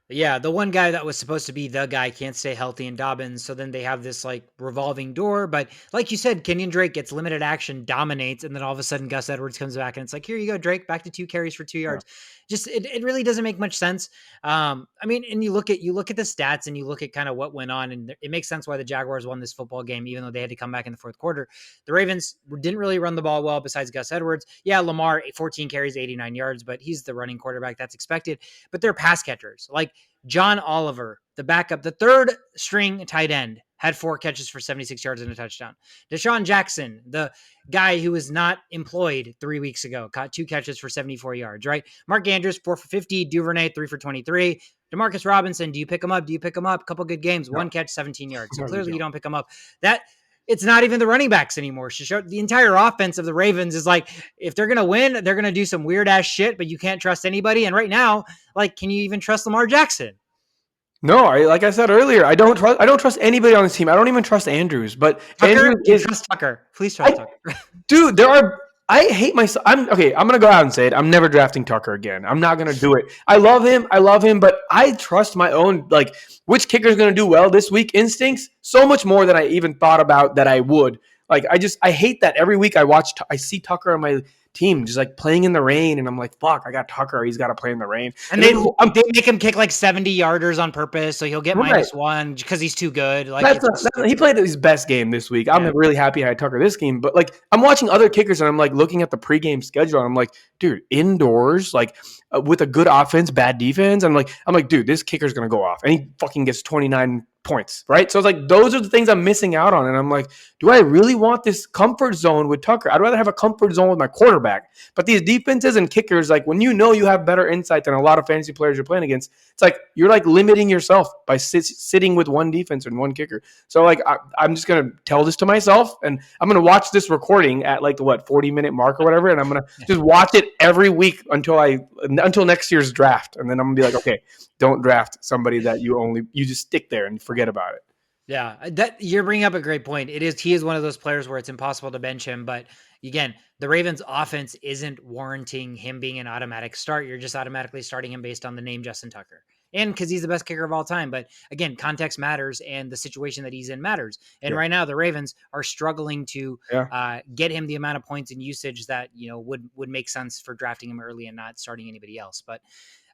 Yeah, the one guy that was supposed to be the guy can't stay healthy in Dobbins, so then they have this like revolving door. But like you said, Kenyon Drake gets limited action, dominates, and then all of a sudden Gus Edwards comes back and it's like, here you go, Drake, back to 2 carries for 2 yards. Just it really doesn't make much sense. I mean, and you look at the stats and you look at kind of what went on, and it makes sense why the Jaguars won this football game, even though they had to come back in the fourth quarter. The Ravens didn't really run the ball well besides Gus Edwards. Yeah, Lamar, 14 carries, 89 yards, but he's the running quarterback. That's expected. But they're pass catchers. Like John Oliver, the backup, the third string tight end, had 4 catches for 76 yards and a touchdown. Deshaun Jackson, the guy who was not employed 3 weeks ago, caught 2 catches for 74 yards, right? Mark Andrews, 4 for 50. Duvernay, 3 for 23. Demarcus Robinson, do you pick him up? Couple good games. 1 catch, 17 yards. So clearly you don't pick him up. It's not even the running backs anymore. The entire offense of the Ravens is like, if they're going to win, they're going to do some weird ass shit, but you can't trust anybody. And right now, like, can you even trust Lamar Jackson? No, like I said earlier, I don't trust anybody on this team. I don't even trust Andrews. But Tucker, trust Tucker. Please trust Tucker. Dude, I hate myself. I'm gonna go out and say it. I'm never drafting Tucker again. I'm not gonna do it. I love him, but I trust my own, like, which kicker is gonna do well this week instincts so much more than I even thought about that I would. Like, I hate that every week I see Tucker on my team just like playing in the rain, and I'm like, fuck, I got Tucker. He's got to play in the rain. And they make him kick like 70 yarders on purpose, so he'll get -1 because he's too good. Like, he played his best game this week. I'm really happy I had Tucker this game, but like I'm watching other kickers and I'm like looking at the pregame schedule and I'm like, dude, indoors, like with a good offense, bad defense. I'm like, dude, this kicker's gonna go off, and he fucking gets 29 points, right? So it's like those are the things I'm missing out on, and I'm like, do I really want this comfort zone with Tucker? I'd rather have a comfort zone with my quarterback. But these defenses and kickers, like when you have better insight than a lot of fantasy players you're playing against, it's like you're like limiting yourself by sitting with one defense and one kicker. So like I'm just gonna tell this to myself, and I'm gonna watch this recording at like the 40-minute mark or whatever, and I'm gonna just watch it every week until next year's draft, and then I'm gonna be like, okay, don't draft somebody that you just stick there and forget about it. Yeah, that you're bringing up a great point. He is one of those players where it's impossible to bench him. But again, the Ravens offense isn't warranting him being an automatic start. You're just automatically starting him based on the name Justin Tucker. And because he's the best kicker of all time. But again, context matters and the situation that he's in matters. And right now the Ravens are struggling to get him the amount of points and usage that, would make sense for drafting him early and not starting anybody else. But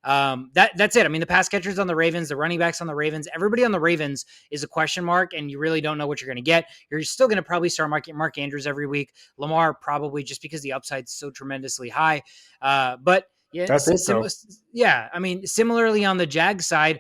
that's it. I mean, the pass catchers on the Ravens, the running backs on the Ravens, everybody on the Ravens is a question mark, and you really don't know what you're going to get. You're still going to probably start Mark Andrews every week. Lamar probably, just because the upside's so tremendously high. But yeah, that's it. Yeah, I mean, similarly on the Jags side,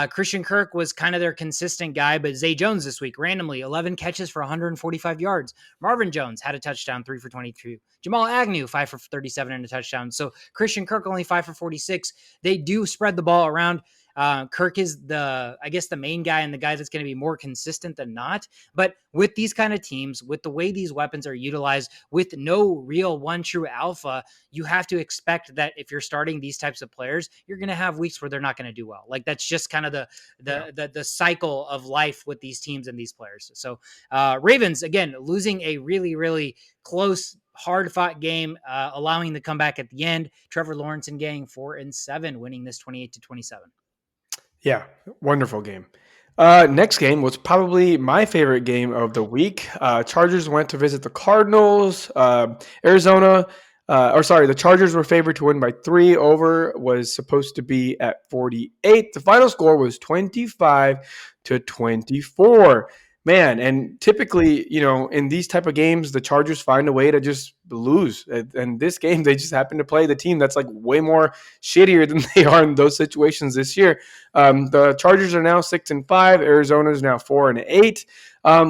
Christian Kirk was kind of their consistent guy, but Zay Jones this week, randomly 11 catches for 145 yards. Marvin Jones had a touchdown, 3 for 22. Jamal Agnew, 5 for 37 and a touchdown. So Christian Kirk only 5 for 46. They do spread the ball around. Kirk is the main guy and the guy that's going to be more consistent than not. But with these kind of teams, with the way these weapons are utilized, with no real one true alpha, you have to expect that if you're starting these types of players, you're going to have weeks where they're not going to do well. Like that's just kind of the cycle of life with these teams and these players. So Ravens, again, losing a really, really close, hard-fought game, allowing the comeback at the end. Trevor Lawrence and gang 4-7, winning this 28-27. Yeah, wonderful game. Next game was probably my favorite game of the week. Chargers went to visit the Cardinals. The Chargers were favored to win by 3. Over was supposed to be at 48. The final score was 25-24. Man, and typically, in these type of games, the Chargers find a way to just lose. And this game, they just happen to play the team that's like way more shittier than they are in those situations this year. The Chargers are now 6-5. Arizona is now 4-8.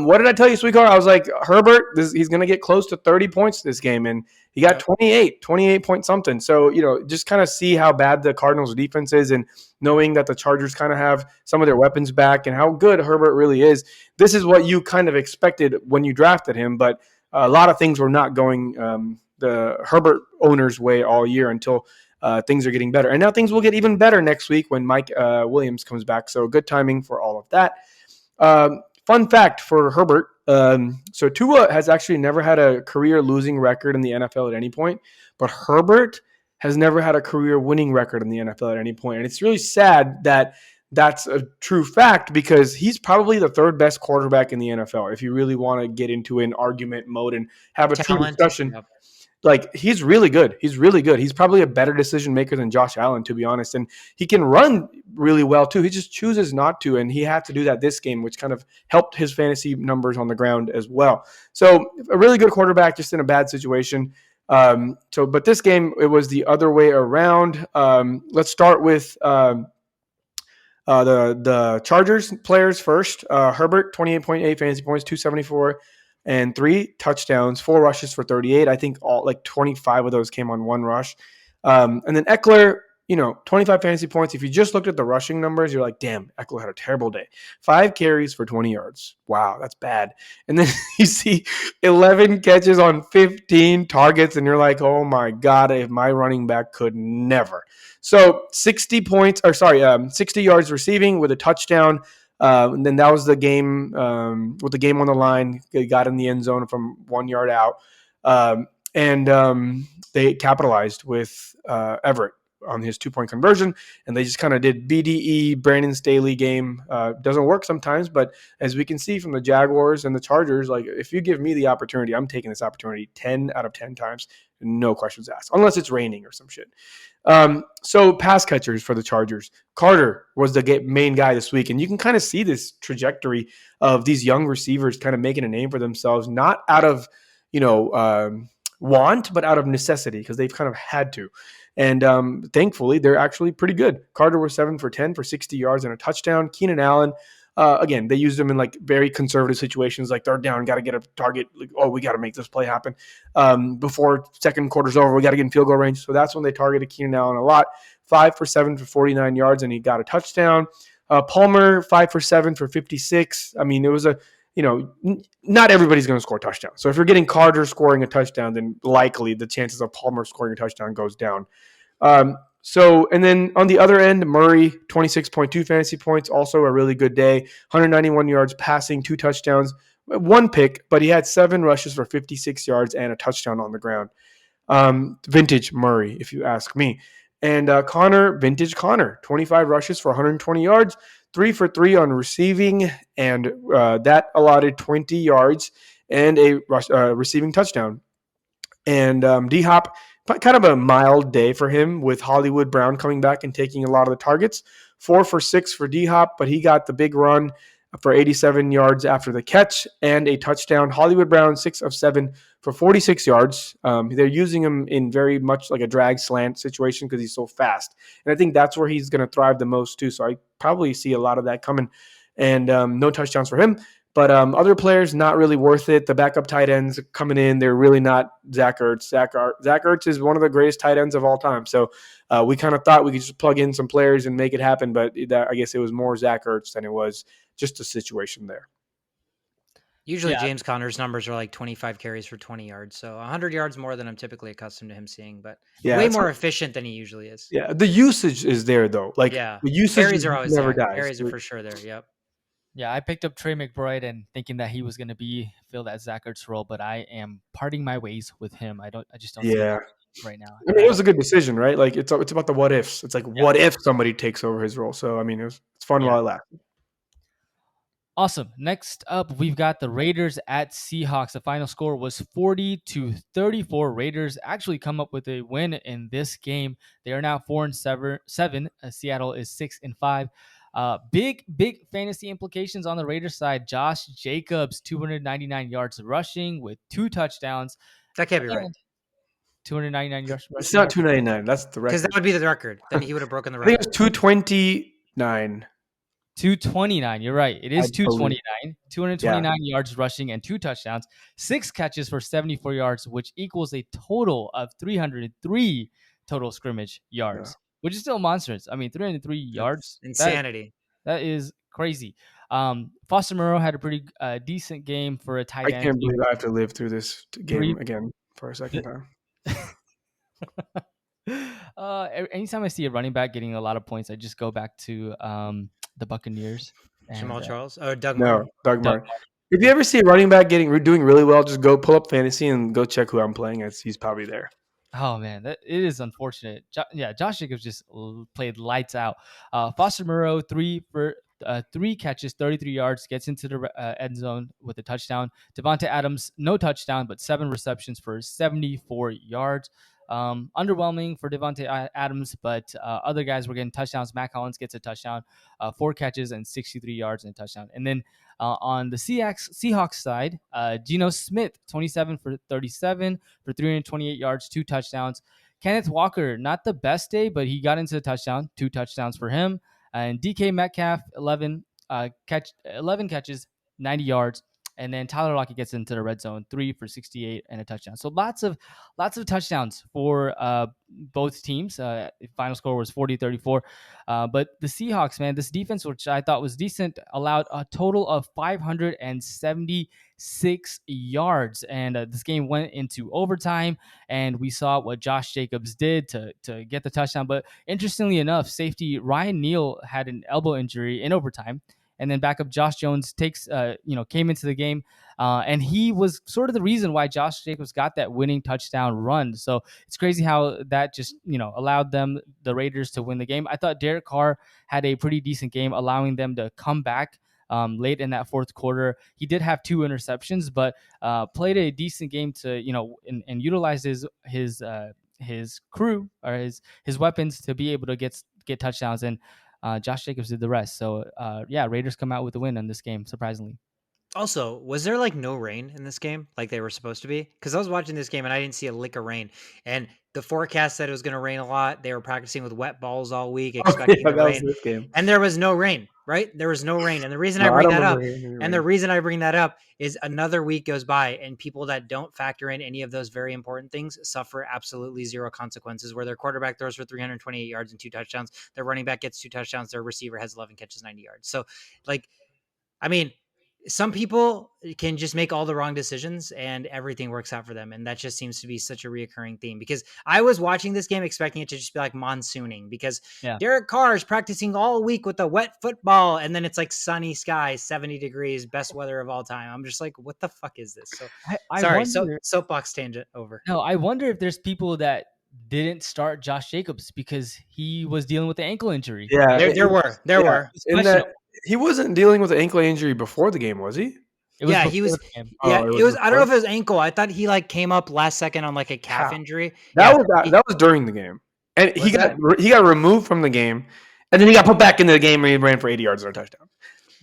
What did I tell you, Sweetheart? I was like, Herbert, he's going to get close to 30 points this game, and he got 28 point something. So, just kind of see how bad the Cardinals defense is, and knowing that the Chargers kind of have some of their weapons back and how good Herbert really is. This is what you kind of expected when you drafted him, but a lot of things were not going the Herbert owners' way all year until things are getting better. And now things will get even better next week when Mike Williams comes back. So good timing for all of that. Fun fact for Herbert. So Tua has actually never had a career losing record in the NFL at any point, but Herbert has never had a career winning record in the NFL at any point. And it's really sad that that's a true fact, because he's probably the third best quarterback in the NFL. If you really want to get into an argument mode and have a true discussion, Yep. Like, he's really good. He's really good. He's probably a better decision maker than Josh Allen, to be honest. And he can run really well too. He just chooses not to, and he had to do that this game, which kind of helped his fantasy numbers on the ground as well. So a really good quarterback, just in a bad situation. But this game, it was the other way around. Let's start with the Chargers players first. Herbert, 28.8 fantasy points, 274. And 3 touchdowns, 4 rushes for 38. I think 25 of those came on 1 rush. And then Eckler, 25 fantasy points. If you just looked at the rushing numbers, you're like, damn, Eckler had a terrible day. 5 carries for 20 yards. Wow, that's bad. And then you see 11 catches on 15 targets, and you're like, oh my God, if my running back could never. So 60 yards receiving with a touchdown. And then that was the game with the game on the line. They got in the end zone from 1 yard out. And they capitalized with Everett on his 2-point conversion. And they just kind of did BDE, Brandon Staley game. Doesn't work sometimes, but as we can see from the Jaguars and the Chargers, like, if you give me the opportunity, I'm taking this opportunity 10 out of 10 times. No questions asked, unless it's raining or some shit. So pass catchers for the Chargers. Carter was the main guy this week, and you can kind of see this trajectory of these young receivers kind of making a name for themselves, not out of want, but out of necessity, because they've kind of had to. And thankfully, they're actually pretty good. Carter was 7 for 10 for 60 yards and a touchdown. Keenan Allen, again, they used him in like very conservative situations, like third down, got to get a target. Like, oh, we got to make this play happen before second quarter's over. We got to get in field goal range. So that's when they targeted Keenan Allen a lot. 5 for 7 for 49 yards, and he got a touchdown. Palmer, 5 for 7 for 56. I mean, it was not everybody's going to score a touchdown. So if you're getting Carter scoring a touchdown, then likely the chances of Palmer scoring a touchdown goes down. And then on the other end, Murray, 26.2 fantasy points, also a really good day. 191 yards passing, 2 touchdowns, 1 pick, but he had 7 rushes for 56 yards and a touchdown on the ground. Vintage Murray, if you ask me. And vintage Connor, 25 rushes for 120 yards, 3 for 3 on receiving, and that allotted 20 yards and a receiving touchdown. And D-Hop, kind of a mild day for him, with Hollywood Brown coming back and taking a lot of the targets. 4 for 6 for D-Hop, but he got the big run for 87 yards after the catch and a touchdown. Hollywood Brown, 6 of 7 for 46 yards. They're using him in very much like a drag slant situation because he's so fast. And I think that's where he's going to thrive the most too. So I probably see a lot of that coming. And no touchdowns for him. But other players, not really worth it. The backup tight ends coming in, they're really not Zach Ertz. Zach Ertz is one of the greatest tight ends of all time. So we kind of thought we could just plug in some players and make it happen. But I guess it was more Zach Ertz than it was just a situation there. Usually James Conner's numbers are like 25 carries for 20 yards. So 100 yards more than I'm typically accustomed to him seeing, but way more efficient than he usually is. Yeah, the usage is there, though. Like, the usage carries are always never there. dies. Carries are for sure there, yep. Yeah, I picked up Trey McBride and thinking that he was going to fill that Zach Ertz role, but I am parting my ways with him. I just don't see that right now. I mean, it was a good decision, right? Like, it's about the what ifs. It's like, what if somebody takes over his role? So, I mean, it's fun while it lasted. Awesome. Next up, we've got the Raiders at Seahawks. The final score was 40-34. Raiders actually come up with a win in this game. They are now 4-7. Seattle is 6-5. Big fantasy implications on the Raiders side. Josh Jacobs, 299 yards rushing with 2 touchdowns. That can't be right. 299 yards rushing. It's not 299. That's the record. Because that would be the record. Then he would have broken the I record. think it was 229. 229. You're right. It is 229. 229 yards rushing and 2 touchdowns. 6 catches for 74 yards, which equals a total of 303 total scrimmage yards, which is still monstrous. I mean, 303 yards. Insanity. That is crazy. Foster Moreau had a pretty decent game for a tight end. I can't believe I have to live through this game again for a second time. Anytime I see a running back getting a lot of points, I just go back to the Buccaneers. Jamal Charles? Oh, Doug No, Martin. Doug Martin. If you ever see a running back doing really well, just go pull up fantasy and go check who I'm playing. He's probably there. Oh, man, it is unfortunate. Josh Jacobs just played lights out. Foster Moreau, 3 catches, 33 yards, gets into the end zone with a touchdown. Devontae Adams, no touchdown, but 7 receptions for 74 yards. Underwhelming for Devontae Adams, but other guys were getting touchdowns. Matt Collins gets a touchdown, 4 catches and 63 yards and a touchdown. And then on the Seahawks side, Geno Smith, 27 for 37 for 328 yards, 2 touchdowns. Kenneth Walker, not the best day, but he got into the touchdown, 2 touchdowns for him. And DK Metcalf, 11 catches, 90 yards. And then Tyler Lockett gets into the red zone, 3 for 68 and a touchdown. So lots of touchdowns for both teams. Final score was 40-34. But the Seahawks, man, this defense, which I thought was decent, allowed a total of 576 yards. And this game went into overtime, and we saw what Josh Jacobs did to get the touchdown. But interestingly enough, safety Ryan Neal had an elbow injury in overtime. And then backup Josh Jones came into the game, and he was sort of the reason why Josh Jacobs got that winning touchdown run. So it's crazy how that just, allowed the Raiders to win the game. I thought Derek Carr had a pretty decent game, allowing them to come back late in that fourth quarter. He did have 2 interceptions, but played a decent game to, and utilized his crew or his weapons to be able to get touchdowns. And Josh Jacobs did the rest. So, Raiders come out with the win in this game, surprisingly. Also, was there no rain in this game like they were supposed to be? Because I was watching this game and I didn't see a lick of rain. And the forecast said it was going to rain a lot. They were practicing with wet balls all week, expecting the rain. This game. And there was no rain, right? There was no rain. And the reason I bring that up is another week goes by and people that don't factor in any of those very important things suffer absolutely zero consequences, where their quarterback throws for 328 yards and 2 touchdowns. Their running back gets 2 touchdowns. Their receiver has 11 catches, 90 yards. So, some people can just make all the wrong decisions and everything works out for them. And that just seems to be such a reoccurring theme, because I was watching this game expecting it to just be like monsooning, because Derek Carr is practicing all week with a wet football. And then it's like sunny skies, 70 degrees, best weather of all time. I'm just like, what the fuck is this? So soapbox tangent over. No, I wonder if there's people that didn't start Josh Jacobs because he was dealing with the ankle injury. Yeah, there were. He wasn't dealing with an ankle injury before the game, was he? He was. Yeah, it was. I don't know if it was ankle. I thought he came up last second on a calf injury. That was during the game, and he got removed from the game, and then he got put back into the game and he ran for 80 yards and a touchdown.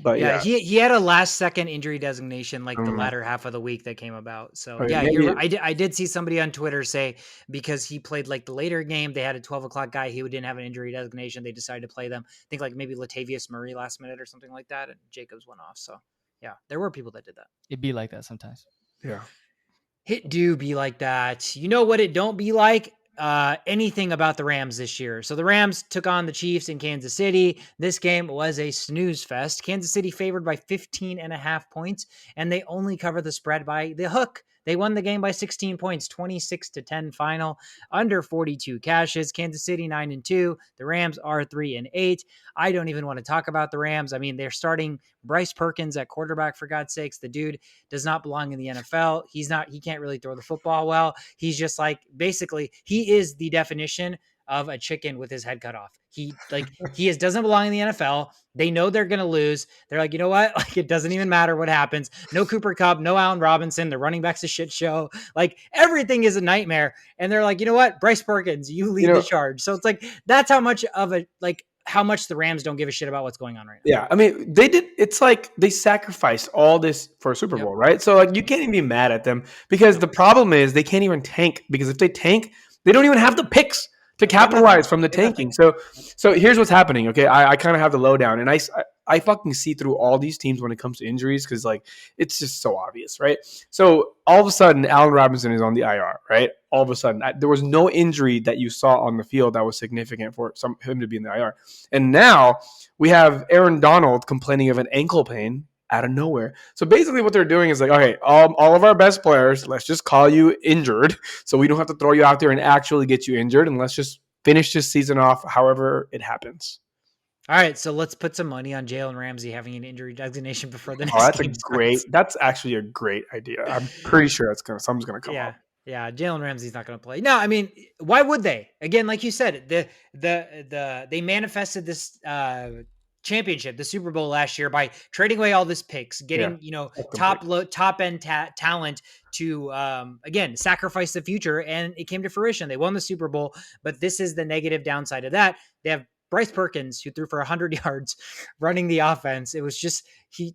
But he had a last second injury designation the latter half of the week that came about. So I did see somebody on Twitter say because he played the later game, they had a 12 o'clock guy who didn't have an injury designation. They decided to play them. I think maybe Latavius Murray last minute or something like that, and Jacobs went off. So Yeah, there were people that did that. It'd be like that sometimes. Yeah. It do be like that. You know what it don't be like? Anything about the Rams this year. So the Rams took on the Chiefs in Kansas City. This game was a snooze fest. Kansas City favored by 15.5 points, and they only cover the spread by the hook. They won the game by 16 points, 26-10 final, under 42 cashes. Kansas City 9-2. The Rams are 3-8. I don't even want to talk about the Rams. I mean, they're starting Bryce Perkins at quarterback, for God's sakes. The dude does not belong in the NFL. He can't really throw the football well. He's just like, basically, he is the definition of a chicken with his head cut off. He doesn't belong in the NFL. They know they're going to lose. They're like, you know what? Like, it doesn't even matter what happens. No Cooper Kupp, no Allen Robinson. The running back's a shit show. Like, everything is a nightmare. And they're like, you know what? Bryce Perkins, you lead the charge. So it's like, that's how much the Rams don't give a shit about what's going on right now. Yeah, I mean, it's like they sacrificed all this for a Super Bowl, right? So, like, you can't even be mad at them because the problem is they can't even tank, because if they tank, they don't even have the picks to capitalize from the tanking. So here's what's happening, okay? I kind of have the lowdown, and I fucking see through all these teams when it comes to injuries because, like, it's just so obvious, right? So all of a sudden, Allen Robinson is on the IR, right? All of a sudden, there was no injury that you saw on the field that was significant for him to be in the IR. And now we have Aaron Donald complaining of an ankle pain out of nowhere. So basically what they're doing is like, okay, all of our best players, let's just call you injured so we don't have to throw you out there and actually get you injured, and let's just finish this season off however it happens. All right, so let's put some money on Jalen Ramsey having an injury designation before the next game starts. That's actually a great idea. I'm pretty sure something's going to come up. Yeah, Jalen Ramsey's not going to play. No, I mean, why would they? Again, like you said, they manifested this championship, the Super Bowl last year, by trading away all this picks, getting top end talent to again sacrifice the future, and it came to fruition. They won the Super Bowl, but this is the negative downside of that. They have Bryce Perkins, who threw for 100 yards running the offense. It was just he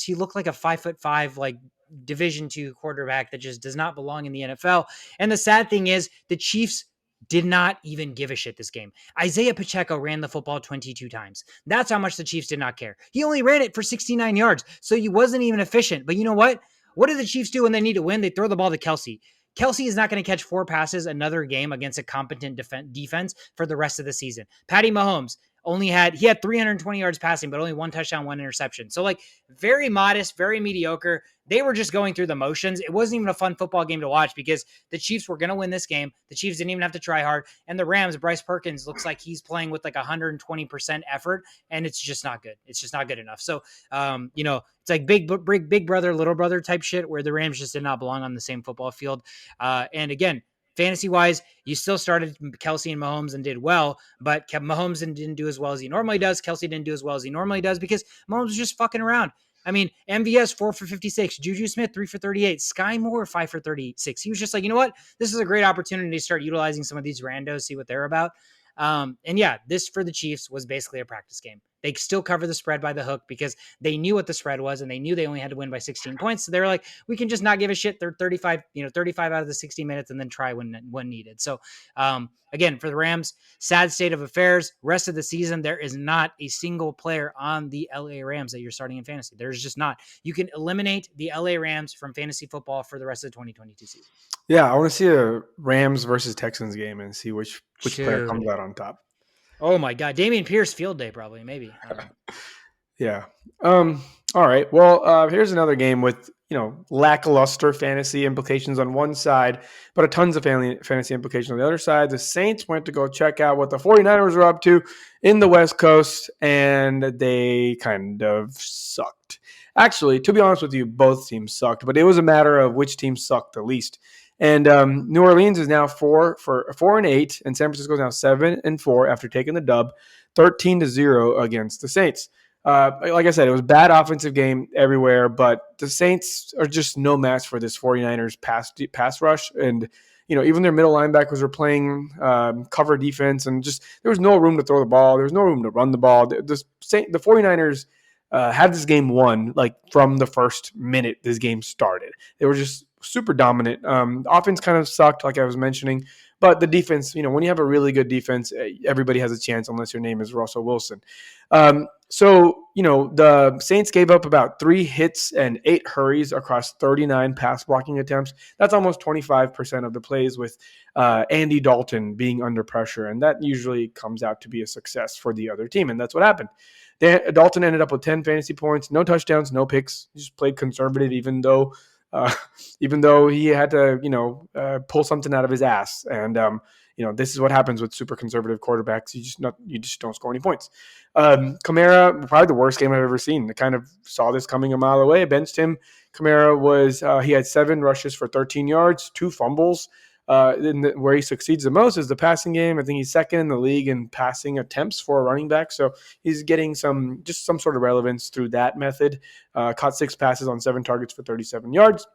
looked like a 5'5" like Division II quarterback that just does not belong in the NFL. And the sad thing is the Chiefs did not even give a shit this game. Isaiah Pacheco ran the football 22 times. That's how much the Chiefs did not care. He only ran it for 69 yards, so he wasn't even efficient. But you know what? What do the Chiefs do when they need to win? They throw the ball to Kelsey. Kelsey is not going to catch 4 passes another game against a competent defense for the rest of the season. Patty Mahomes he had 320 yards passing, but only 1 touchdown, 1 interception. So like very modest, very mediocre. They were just going through the motions. It wasn't even a fun football game to watch because the Chiefs were going to win this game. The Chiefs didn't even have to try hard. And the Rams, Bryce Perkins looks like he's playing with like 120% effort, and it's just not good. It's just not good enough. So, it's like big brother, little brother type shit where the Rams just did not belong on the same football field. And again, fantasy-wise, you still started Kelsey and Mahomes and did well, but Mahomes didn't do as well as he normally does. Kelsey didn't do as well as he normally does because Mahomes was just fucking around. I mean, MVS 4 for 56, Juju Smith 3 for 38, Sky Moore 5 for 36. He was just like, you know what? This is a great opportunity to start utilizing some of these randos, see what they're about. And yeah, this for the Chiefs was basically a practice game. They still cover the spread by the hook because they knew what the spread was and they knew they only had to win by 16 points. So they were like, we can just not give a shit. They're 35 out of the 60 minutes and then try when needed. So again, for the Rams, sad state of affairs. Rest of the season, there is not a single player on the LA Rams that you're starting in fantasy. There's just not. You can eliminate the LA Rams from fantasy football for the rest of the 2022 season. Yeah, I want to see a Rams versus Texans game and see which player comes out on top. Oh my God, Dameon Pierce field day probably, maybe. Yeah. All right. Well, here's another game with lackluster fantasy implications on one side, but a tons of fantasy implications on the other side. The Saints went to go check out what the 49ers were up to in the West Coast, and they kind of sucked. Actually, to be honest with you, both teams sucked, but it was a matter of which team sucked the least. And New Orleans is now 4-8, and San Francisco is now 7-4 after taking the dub, 13-0 against the Saints. Like I said, it was a bad offensive game everywhere, but the Saints are just no match for this 49ers pass rush. And even their middle linebackers were playing cover defense, and just there was no room to throw the ball. There was no room to run the ball. The 49ers had this game won like from the first minute this game started. They were just super dominant. Offense kind of sucked, like I was mentioning, but the defense, when you have a really good defense, everybody has a chance unless your name is Russell Wilson. So the Saints gave up about 3 hits and 8 hurries across 39 pass blocking attempts. That's almost 25% of the plays, with Andy Dalton being under pressure, and that usually comes out to be a success for the other team, and that's what happened. Dalton ended up with 10 fantasy points, no touchdowns, no picks. He just played conservative, even though he had to, pull something out of his ass. And this is what happens with super conservative quarterbacks. You just don't score any points. Kamara, probably the worst game I've ever seen. I kind of saw this coming a mile away. I benched him. Kamara he had 7 rushes for 13 yards, 2 fumbles. Where he succeeds the most is the passing game. I think he's second in the league in passing attempts for a running back. So he's getting some sort of relevance through that method. Caught 6 passes on 7 targets for 37 yards.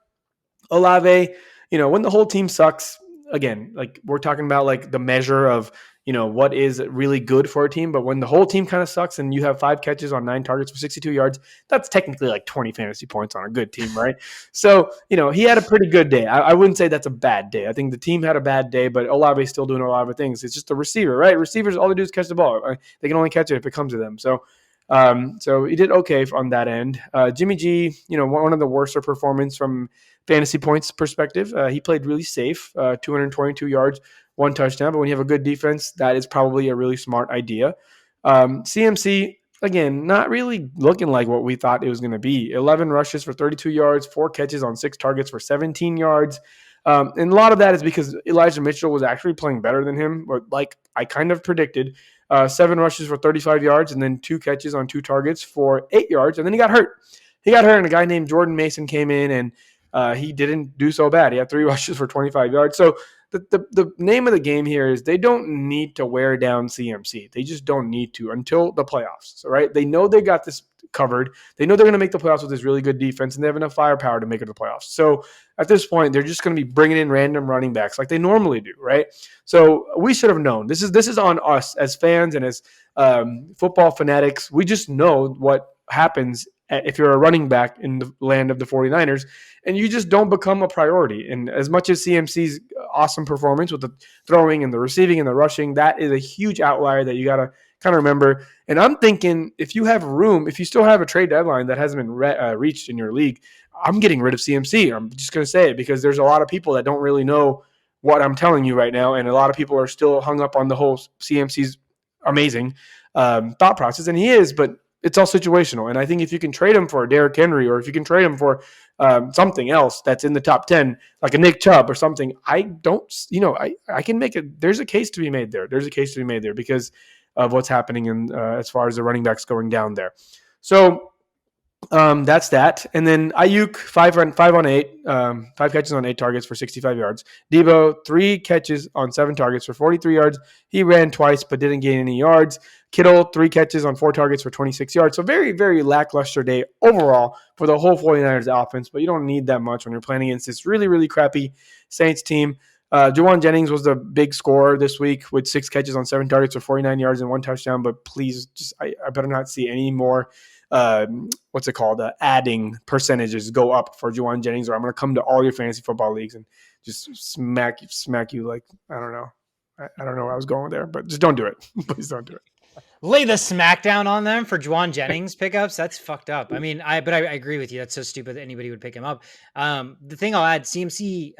Olave, when the whole team sucks, again, like we're talking about like the measure of, what is really good for a team. But when the whole team kind of sucks and you have 5 catches on 9 targets for 62 yards, that's technically like 20 fantasy points on a good team, right? So, he had a pretty good day. I wouldn't say that's a bad day. I think the team had a bad day, but Olave's still doing a lot of things. It's just a receiver, right? Receivers, all they do is catch the ball. They can only catch it if it comes to them. So he did okay on that end. Jimmy G, one of the worst performance from fantasy points perspective. He played really safe, 222 yards, 1 touchdown. But when you have a good defense, that is probably a really smart idea. CMC, again, not really looking like what we thought it was going to be. 11 rushes for 32 yards, 4 catches on 6 targets for 17 yards. And a lot of that is because Elijah Mitchell was actually playing better than him, but like I kind of predicted. 7 rushes for 35 yards and then 2 catches on 2 targets for 8 yards. And then he got hurt. And a guy named Jordan Mason came in, and he didn't do so bad. He had 3 rushes for 25 yards. So the name of the game here is they don't need to wear down CMC. They just don't need to until the playoffs, right? They know they got this covered. They know they're going to make the playoffs with this really good defense, and they have enough firepower to make it to the playoffs. So at this point, they're just going to be bringing in random running backs like they normally do, right? So we should have known. This is on us as fans and as football fanatics. We just know what happens if you're a running back in the land of the 49ers, and you just don't become a priority. And as much as CMC's awesome performance with the throwing and the receiving and the rushing, that is a huge outlier that you got to kind of remember. And I'm thinking if you have room, if you still have a trade deadline that hasn't been reached in your league, I'm getting rid of CMC. I'm just going to say it because there's a lot of people that don't really know what I'm telling you right now. And a lot of people are still hung up on the whole CMC's amazing thought process. And he is, but it's all situational. And I think if you can trade him for a Derrick Henry, or if you can trade him for something else that's in the top 10, like a Nick Chubb or something, I can make it. There's a case to be made there. There's a case to be made there because of what's happening in as far as the running backs going down there. So that's that. And then Ayuk, 5 on 8, 5 catches on 8 targets for 65 yards. Debo, 3 catches on 7 targets for 43 yards. He ran twice but didn't gain any yards. Kittle, 3 catches on 4 targets for 26 yards. So very, very lackluster day overall for the whole 49ers offense, but you don't need that much when you're playing against this really, really crappy Saints team. Juwan Jennings was the big scorer this week with 6 catches on 7 targets for 49 yards and 1 touchdown, but please, I better not see any more adding percentages go up for Juwan Jennings, or I'm going to come to all your fantasy football leagues and just smack you like, I don't know. I don't know where I was going there, but just don't do it. Please don't do it. Lay the smackdown on them for Juwan Jennings pickups. That's fucked up. I mean, I agree with you. That's so stupid that anybody would pick him up. The thing I'll add, CMC,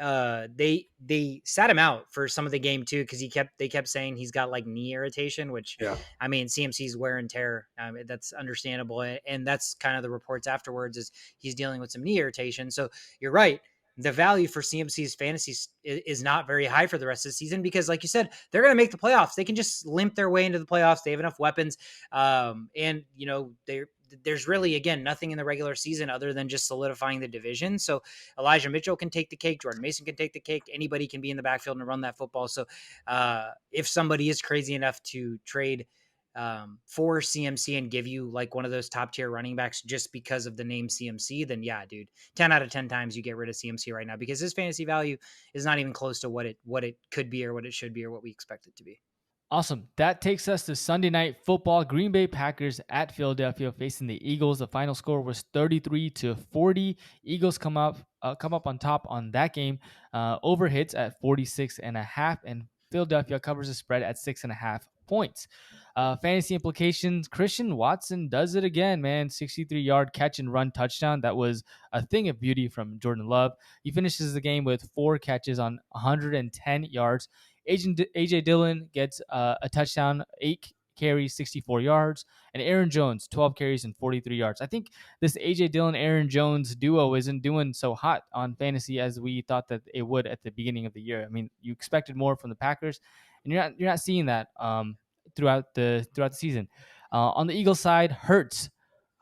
they sat him out for some of the game too, because they kept saying he's got like knee irritation, which I mean, CMC's wear and tear. That's understandable, and that's kind of the reports afterwards is he's dealing with some knee irritation. So you're right. The value for CMC's fantasy is not very high for the rest of the season because, like you said, they're going to make the playoffs. They can just limp their way into the playoffs. They have enough weapons. And, there's really, again, nothing in the regular season other than just solidifying the division. So Elijah Mitchell can take the cake. Jordan Mason can take the cake. Anybody can be in the backfield and run that football. So if somebody is crazy enough to trade for CMC and give you like one of those top tier running backs just because of the name CMC, then yeah, dude, 10 out of 10 times you get rid of CMC right now because his fantasy value is not even close to what it could be or what it should be or what we expect it to be. Awesome. That takes us to Sunday Night Football. Green Bay Packers at Philadelphia facing the Eagles. The final score was 33-40. Eagles come up on top on that game. Over hits at 46.5, and Philadelphia covers the spread at 6.5 points. Fantasy implications: Christian Watson does it again, man. 63-yard catch and run touchdown. That was a thing of beauty from Jordan Love. He finishes the game with 4 catches on 110 yards. AJ Dillon gets a touchdown, 8 carries, 64 yards, and Aaron Jones, 12 carries and 43 yards. I think this AJ Dillon, Aaron Jones duo isn't doing so hot on fantasy as we thought that it would at the beginning of the year. I mean, you expected more from the Packers, and you're not seeing that throughout the season. On the Eagles side, Hurts,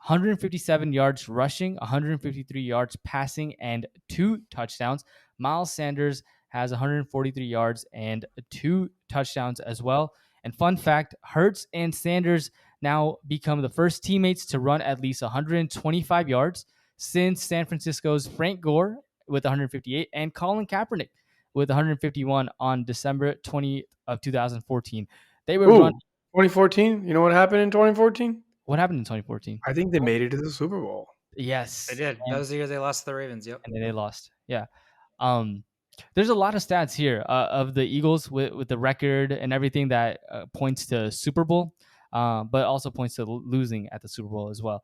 157 yards rushing, 153 yards passing, and 2 touchdowns. Miles Sanders has 143 yards and 2 touchdowns as well. And fun fact, Hurts and Sanders now become the first teammates to run at least 125 yards since San Francisco's Frank Gore with 158 and Colin Kaepernick with 151 on December 20th of 2014. They were running. 2014? You know what happened in 2014? What happened in 2014? I think they made it to the Super Bowl. Yes. They did. That was the year they lost to the Ravens. Yep. And then they lost. Yeah. There's a lot of stats here of the Eagles with the record and everything that points to Super Bowl, but also points to losing at the Super Bowl as well.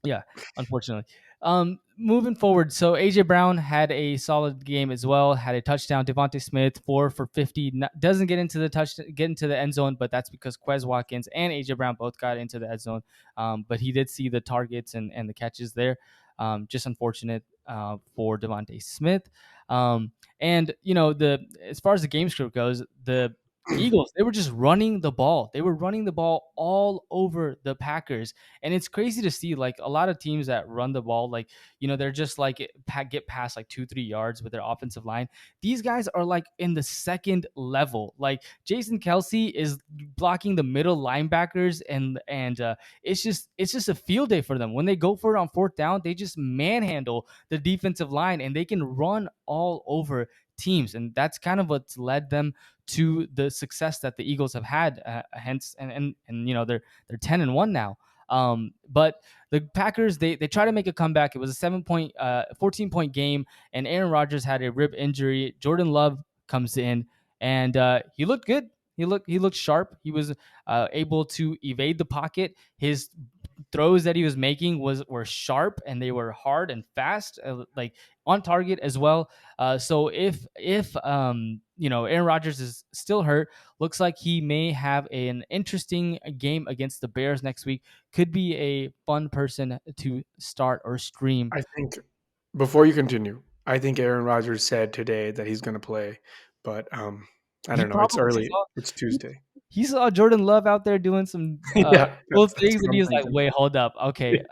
Yeah, unfortunately. Moving forward, so AJ Brown had a solid game as well. Had a touchdown. Devontae Smith 4 for 50. Doesn't get into the end zone, but that's because Quez Watkins and AJ Brown both got into the end zone. But he did see the targets and the catches there. Just unfortunate for Devontae Smith. And as far as the game script goes, the Eagles, they were just running the ball. They were running the ball all over the Packers. And it's crazy to see, like, a lot of teams that run the ball, like, they're just like get past like 2-3 yards with their offensive line. These guys are like in the second level. Like Jason Kelsey is blocking the middle linebackers, and it's just a field day for them. When they go for it on 4th down, they just manhandle the defensive line and they can run all over teams. And that's kind of what's led them to the success that the Eagles have had. Hence, and they're 10-1 now. But the Packers, they try to make a comeback. It was a 14-point game, and Aaron Rodgers had a rib injury. Jordan Love comes in, and he looked good. He looked sharp. He was able to evade the pocket. His throws that he was making were sharp, and they were hard and fast, like on target as well. So if Aaron Rodgers is still hurt, looks like he may have an interesting game against the Bears next week. Could be a fun person to start or stream. I think, before you continue, I think Aaron Rodgers said today that he's going to play, but I don't know. It's early. It's Tuesday. He saw Jordan Love out there doing some cool things, and he was like, "Wait, hold up, okay,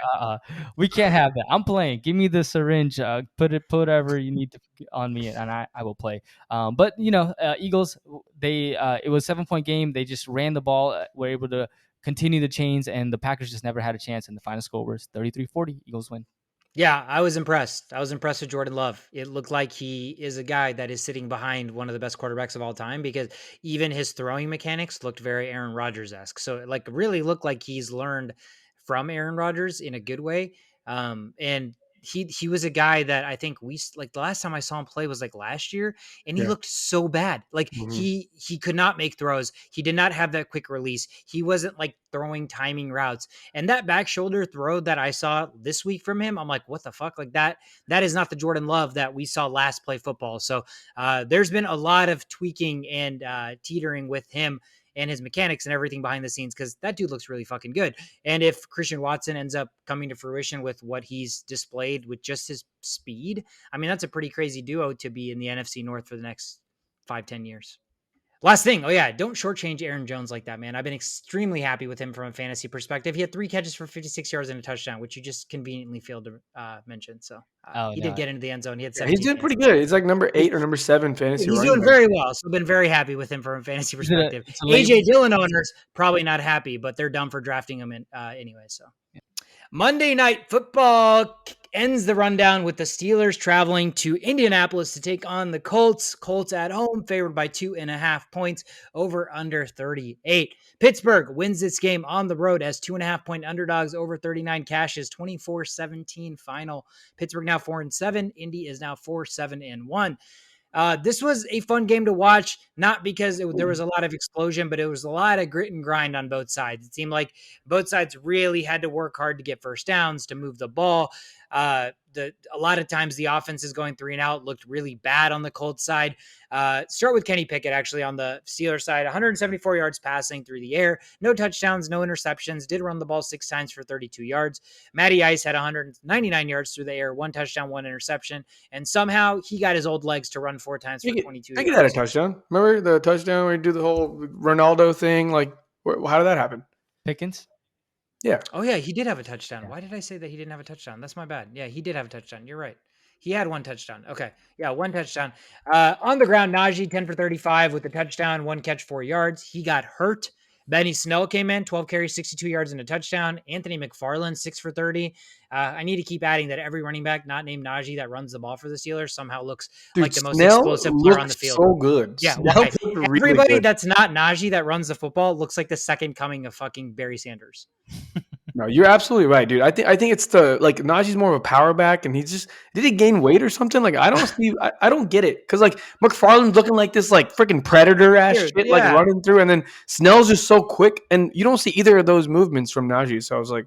we can't have that. I'm playing. Give me the syringe. Put whatever you need on me, and I will play." But Eagles, it was a 7-point game. They just ran the ball, were able to continue the chains, and the Packers just never had a chance. And the final score was 33-40. Eagles win. Yeah, I was impressed. I was impressed with Jordan Love. It looked like he is a guy that is sitting behind one of the best quarterbacks of all time, because even his throwing mechanics looked very Aaron Rodgers-esque. So it really looked like he's learned from Aaron Rodgers in a good way. And he was a guy that I think the last time I saw him play was like last year, and he looked so bad. Like he could not make throws. He did not have that quick release. He wasn't like throwing timing routes. And that back shoulder throw that I saw this week from him, I'm like, what the fuck? Like that is not the Jordan Love that we saw last play football. So there's been a lot of tweaking and teetering with him and his mechanics and everything behind the scenes, because that dude looks really fucking good. And if Christian Watson ends up coming to fruition with what he's displayed with just his speed, I mean, that's a pretty crazy duo to be in the NFC North for the next 5-10 years. Last thing. Oh yeah. Don't shortchange Aaron Jones like that, man. I've been extremely happy with him from a fantasy perspective. He had 3 catches for 56 yards and a touchdown, which you just conveniently failed to mention. So he did get into the end zone. He had 17. He's doing pretty good. He's like number 8 or number 7 fantasy. He's doing very well. So I've been very happy with him from a fantasy perspective. AJ Dillon owners probably not happy, but they're dumb for drafting him in anyway. So Monday Night Football, ends the rundown with the Steelers traveling to Indianapolis to take on the Colts. Colts at home, favored by 2.5 points, over under 38. Pittsburgh wins this game on the road as 2.5-point underdogs, over 39 cashes, 24-17 final. Pittsburgh now 4-7. Indy is now 4-7-1. This was a fun game to watch, not because there was a lot of explosion, but it was a lot of grit and grind on both sides. It seemed like both sides really had to work hard to get first downs, to move the ball. A lot of times the offense is going 3 and out, looked really bad on the Colts side. Start with Kenny Pickett, actually, on the Steelers side. 174 yards passing through the air, no touchdowns, no interceptions, did run the ball 6 times for 32 yards. Matty Ice had 199 yards through the air, 1 touchdown, 1 interception, and somehow he got his old legs to run 4 times for 22 yards. Pickett had a touchdown. Remember the touchdown where he do the whole Ronaldo thing? Like, how did that happen? Pickens? Yeah. Oh, yeah, he did have a touchdown. Why did I say that he didn't have a touchdown? That's my bad. Yeah, he did have a touchdown. You're right. He had 1 touchdown. Okay. Yeah, 1 touchdown. On the ground, Najee, 10 for 35 with a touchdown, 1 catch, 4 yards. He got hurt. Benny Snell came in, 12 carries, 62 yards and a touchdown. Anthony McFarland, 6 for 30. I need to keep adding that every running back not named Najee that runs the ball for the Steelers somehow looks like the most explosive player on the field. So good. Yeah, why? Everybody that's not Najee that runs the football looks like the second coming of fucking Barry Sanders. No, you're absolutely right, dude. I think it's Najee's more of a power back, and did he gain weight or something? Like, I don't see, I don't get it, because like McFarland's looking like this like freaking predator ass shit, like running through, and then Snell's just so quick, and you don't see either of those movements from Najee. So I was like,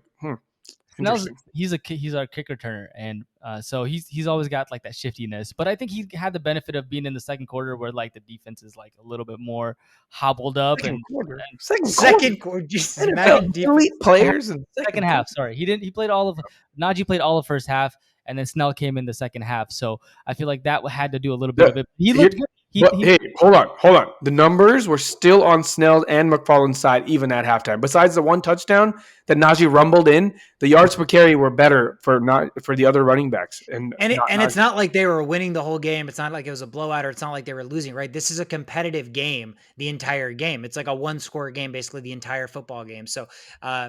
Snell's, he's our kick returner, and so he's always got like that shiftiness. But I think he had the benefit of being in the second quarter where like the defense is like a little bit more hobbled up. Second quarter, just elite players in second half. Sorry, Najee played all of first half, and then Snell came in the second half. So I feel like that had to do a little bit of it. He looked good. Hey, hold on. The numbers were still on Snell and McFarland's side even at halftime. Besides the 1 touchdown that Najee rumbled in, the yards per carry were better for the other running backs. And it's not like they were winning the whole game. It's not like it was a blowout, or it's not like they were losing, right? This is a competitive game the entire game. It's like a 1-score game basically the entire football game. So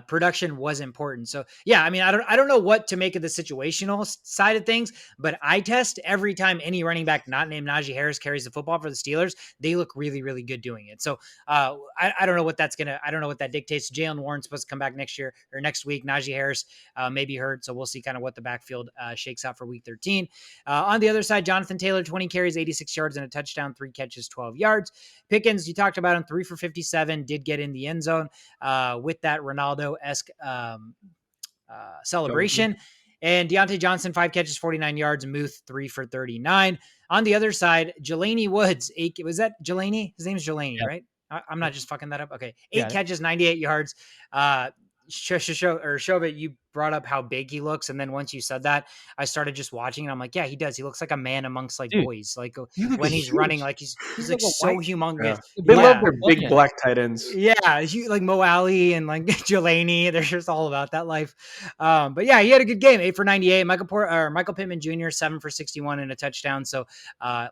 production was important. So yeah, I mean, I don't know what to make of the situational side of things, but I test every time any running back not named Najee Harris carries the football for the Steelers, they look really, really good doing it. So I don't know what I don't know what that dictates. Jalen Warren's supposed to come back next year or next week. Najee Harris may be hurt, so we'll see kind of what the backfield shakes out for week 13. On the other side, Jonathan Taylor, 20 carries, 86 yards and a touchdown, 3 catches, 12 yards. Pickens, you talked about him, 3 for 57, did get in the end zone with that Ronaldo-esque celebration. And Deontay Johnson, 5 catches, 49 yards. Muth, 3 for 39. On the other side, Jelani Woods, was that Jelani? His name's Jelani, right? I'm not just fucking that up. Okay. 8 catches, 98 yards. Shova, you brought up how big he looks, and then once you said that, I started just watching, and I'm like, yeah, he does. He looks like a man amongst like boys. Like when he's running, like he's like so humongous. Yeah. They love their big black tight ends. Yeah, like Mo Alley and like Jelani. They're just all about that life. But yeah, he had a good game. 8 for 98. Michael Pittman Jr. 7 for 61 and a touchdown. So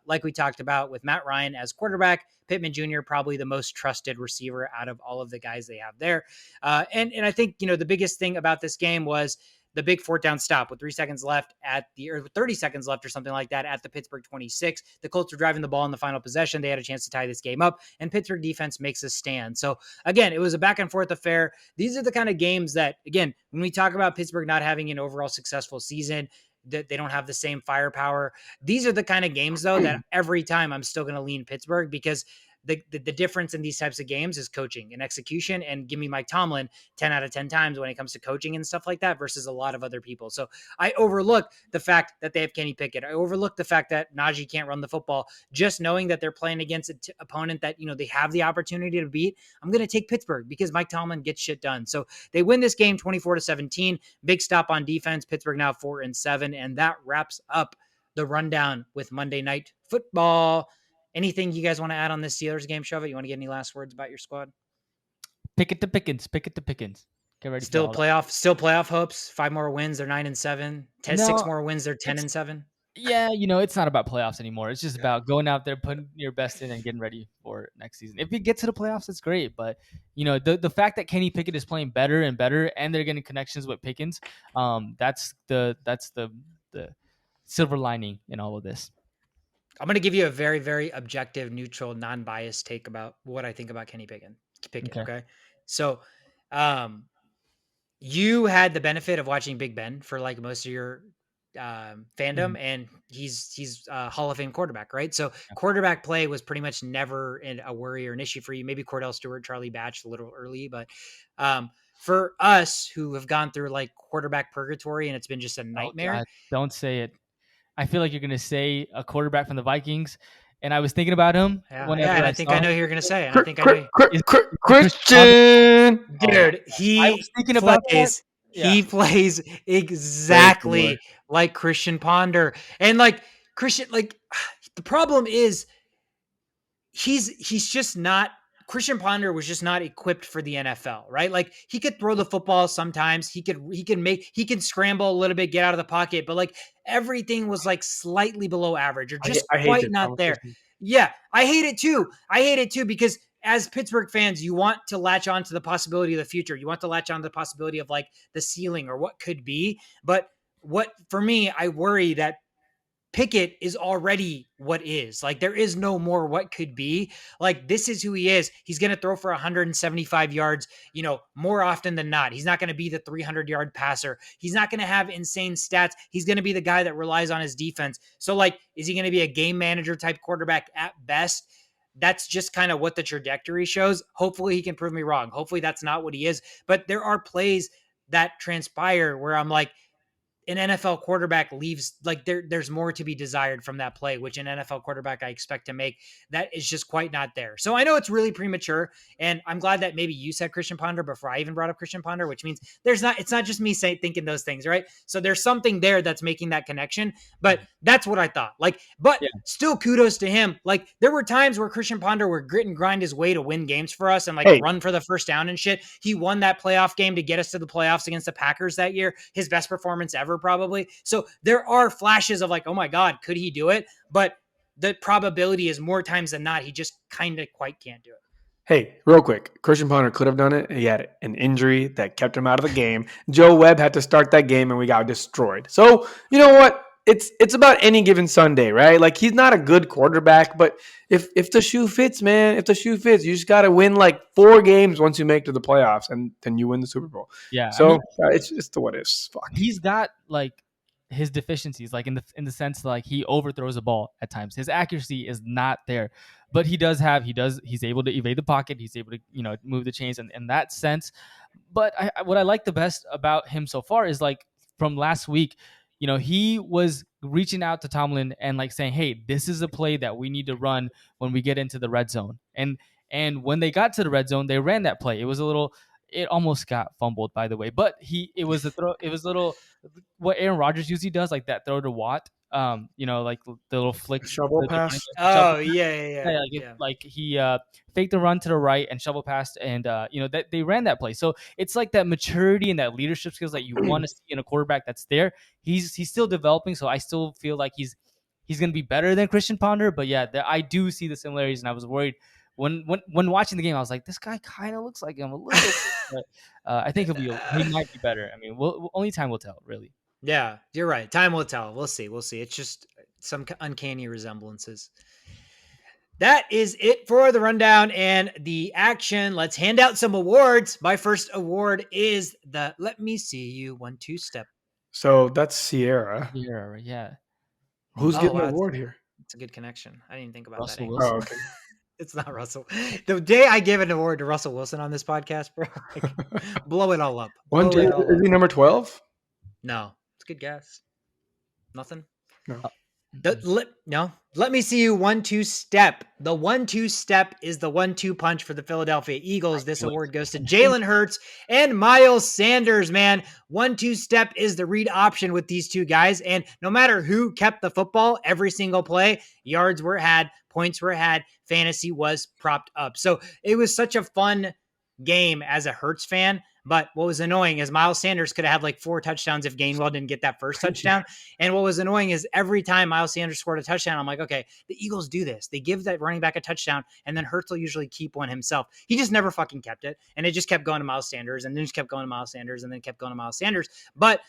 like we talked about with Matt Ryan as quarterback, Pittman Jr. probably the most trusted receiver out of all of the guys they have there. And I think, the biggest thing about this game was the big 4th down stop with 3 seconds left or 30 seconds left or something like that at the Pittsburgh 26. The Colts were driving the ball in the final possession. They had a chance to tie this game up, and Pittsburgh defense makes a stand. So again, it was a back and forth affair. These are the kind of games that, again, when we talk about Pittsburgh not having an overall successful season, that they don't have the same firepower. These are the kind of games, though, that every time I'm still going to lean Pittsburgh, because the difference in these types of games is coaching and execution. And give me Mike Tomlin 10 out of 10 times when it comes to coaching and stuff like that versus a lot of other people. So I overlook the fact that they have Kenny Pickett. I overlook the fact that Najee can't run the football. Just knowing that they're playing against an opponent that, they have the opportunity to beat, I'm going to take Pittsburgh because Mike Tomlin gets shit done. So they win this game 24-17. Big stop on defense. Pittsburgh now 4-7. And that wraps up the rundown with Monday Night Football. Anything you guys want to add on this Steelers game, Shove It? You want to get any last words about your squad? Pick it to Pickens. Get ready. Still playoff hopes. 5 more wins. They're 9-7. 6 more wins. They're 10-7. Yeah, it's not about playoffs anymore. It's just about going out there, putting your best in, and getting ready for next season. If we get to the playoffs, it's great. But the fact that Kenny Pickett is playing better and better, and they're getting connections with Pickens, that's the silver lining in all of this. I'm going to give you a very, very objective, neutral, non-biased take about what I think about Kenny Pickett. Okay. Okay. So, you had the benefit of watching Big Ben for like most of your fandom, and he's a Hall of Fame quarterback, right? So quarterback play was pretty much never a worry or an issue for you. Maybe Cordell Stewart, Charlie Batch a little early, but for us who have gone through like quarterback purgatory and it's been just a nightmare. Oh, God, don't say it. I feel like you're going to say a quarterback from the Vikings, and I was thinking about him. Yeah, and I think I know who you're going to say. And I think I know. Christian, Dude, I was thinking about that. He plays exactly like Christian Ponder. And like Christian, like the problem is he's just not. Christian Ponder was just not equipped for the NFL, right? Like he could throw the football sometimes. He can scramble a little bit, get out of the pocket, but like everything was like slightly below average or just quite not there. Yeah, I hate it too because as Pittsburgh fans, you want to latch on to the possibility of the future. You want to latch on to the possibility of like the ceiling or what could be. But what for me, I worry that Pickett is already what is. Like there is no more what could be. Like this is who he is. He's going to throw for 175 yards, more often than not. He's not going to be the 300-yard passer. He's not going to have insane stats. He's going to be the guy that relies on his defense. So like, is he going to be a game manager type quarterback at best? That's just kind of what the trajectory shows. Hopefully he can prove me wrong. Hopefully that's not what he is. But there are plays that transpire where I'm like, an NFL quarterback leaves like there's more to be desired from that play, which an NFL quarterback I expect to make. That is just quite not there. So I know it's really premature, and I'm glad that maybe you said Christian Ponder before I even brought up Christian Ponder, which means it's not just me thinking those things, right? So there's something there that's making that connection, but that's what I thought. Still kudos to him. Like there were times where Christian Ponder would grit and grind his way to win games for us and run for the first down and shit. He won that playoff game to get us to the playoffs against the Packers that year. His best performance ever, probably. So there are flashes of like, oh my God, could he do it? But the probability is more times than not, he just kind of quite can't do it. Hey, real quick, Christian Ponder could have done it. He had an injury that kept him out of the game. Joe Webb had to start that game and we got destroyed. So you know what? It's about any given Sunday, right? Like he's not a good quarterback, but if the shoe fits, man, you just got to win like 4 games once you make to the playoffs, and then you win the Super Bowl. Yeah. So it's just the what ifs. Fuck. He's got like his deficiencies, like in the sense like he overthrows the ball at times. His accuracy is not there, but he's able to evade the pocket. He's able to move the chains in that sense. But what I like the best about him so far is like from last week. He was reaching out to Tomlin and like saying, "Hey, this is a play that we need to run when we get into the red zone." And when they got to the red zone, they ran that play. It almost got fumbled, by the way, but it was a throw. It was little what Aaron Rodgers usually does, like that throw to Watt. Like the little flick shovel pass. Like he faked the run to the right and shovel passed, and that they ran that play. So it's like that maturity and that leadership skills that you want to see in a quarterback that's there. He's still developing, so I still feel like he's going to be better than Christian Ponder. But yeah, I do see the similarities, and I was worried when watching the game. I was like, this guy kind of looks like him a little bit, but I think he might be better. I mean, only time will tell, really. Yeah, you're right. Time will tell. We'll see. It's just some uncanny resemblances. That is it for the rundown and the action. Let's hand out some awards. My first award is the Let Me See You 1-2 step. So that's Sierra. Sierra, yeah. Who's getting the award here? It's a good connection. I didn't even think about Russell that. Wilson. Oh, okay. It's not Russell. The day I give an award to Russell Wilson on this podcast, bro, blow it all up. Is he number 12? No. It's a good guess. Nothing? No. Let me see you 1-2 step. The 1-2 step is the 1-2 punch for the Philadelphia Eagles. This award goes to Jalen Hurts and Miles Sanders, man. 1-2 step is the read option with these two guys. And no matter who kept the football, every single play, yards were had, points were had, fantasy was propped up. So it was such a fun game as a Hurts fan. But what was annoying is Miles Sanders could have had like 4 touchdowns if Gainwell didn't get that first touchdown. And what was annoying is every time Miles Sanders scored a touchdown, I'm like, okay, the Eagles do this. They give that running back a touchdown, and then Hurts will usually keep one himself. He just never fucking kept it. And it just kept going to Miles Sanders, and then just kept going to Miles Sanders, and then kept going to Miles Sanders. But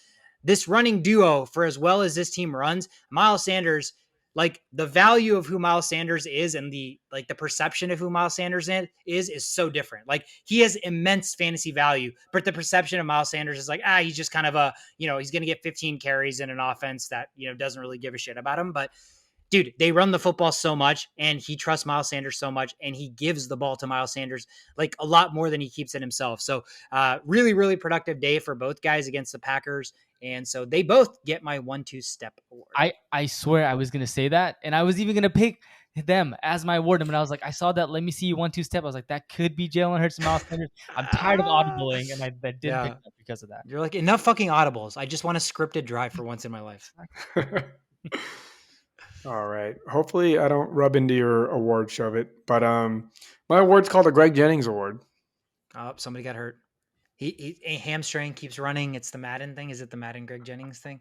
this running duo, for as well as this team runs, Miles Sanders, like the value of who Miles Sanders is and the perception of who Miles Sanders is so different. Like he has immense fantasy value, but the perception of Miles Sanders is like, he's just kind of he's going to get 15 carries in an offense that, doesn't really give a shit about him. But dude, they run the football so much, and he trusts Miles Sanders so much, and he gives the ball to Miles Sanders like a lot more than he keeps it himself. So really, really productive day for both guys against the Packers. And so they both get my 1-2 step award. I swear I was going to say that. And I was even going to pick them as my award. And I was like, I saw that. Let me see 1-2 step. I was like, that could be Jalen Hurts and Miles Sanders. I'm tired of audibling. And I didn't pick that because of that. You're like, enough fucking audibles. I just want a scripted drive for once in my life. All right. Hopefully I don't rub into your award, shove it. But my award's called the Greg Jennings Award. Oh, somebody got hurt. He a hamstring keeps running. It's the Madden thing. Is it the Madden Greg Jennings thing?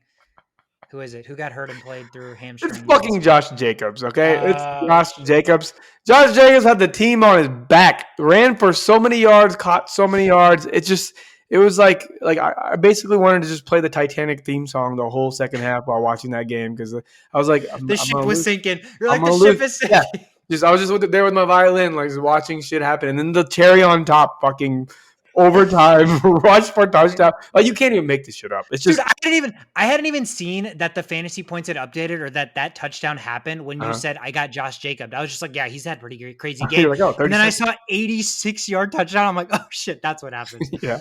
Who is it? Who got hurt and played through hamstring? It's fucking Josh Jacobs, okay? It's Josh Jacobs. Josh Jacobs had the team on his back, ran for so many yards, caught so many yards. It was like I basically wanted to just play the Titanic theme song the whole second half while watching that game because I was like, the ship was sinking. You're like, the ship is sinking. Yeah. I was just there with my violin, like just watching shit happen, and then the cherry on top, fucking overtime rush for touchdown. Like you can't even make this shit up. It's just, dude, I hadn't even seen that the fantasy points had updated or that touchdown happened when you said I got Josh Jacobs. I was just like, yeah, he's had pretty crazy game. Like, and then I saw 86-yard touchdown. I'm like, oh shit, that's what happened. Yeah.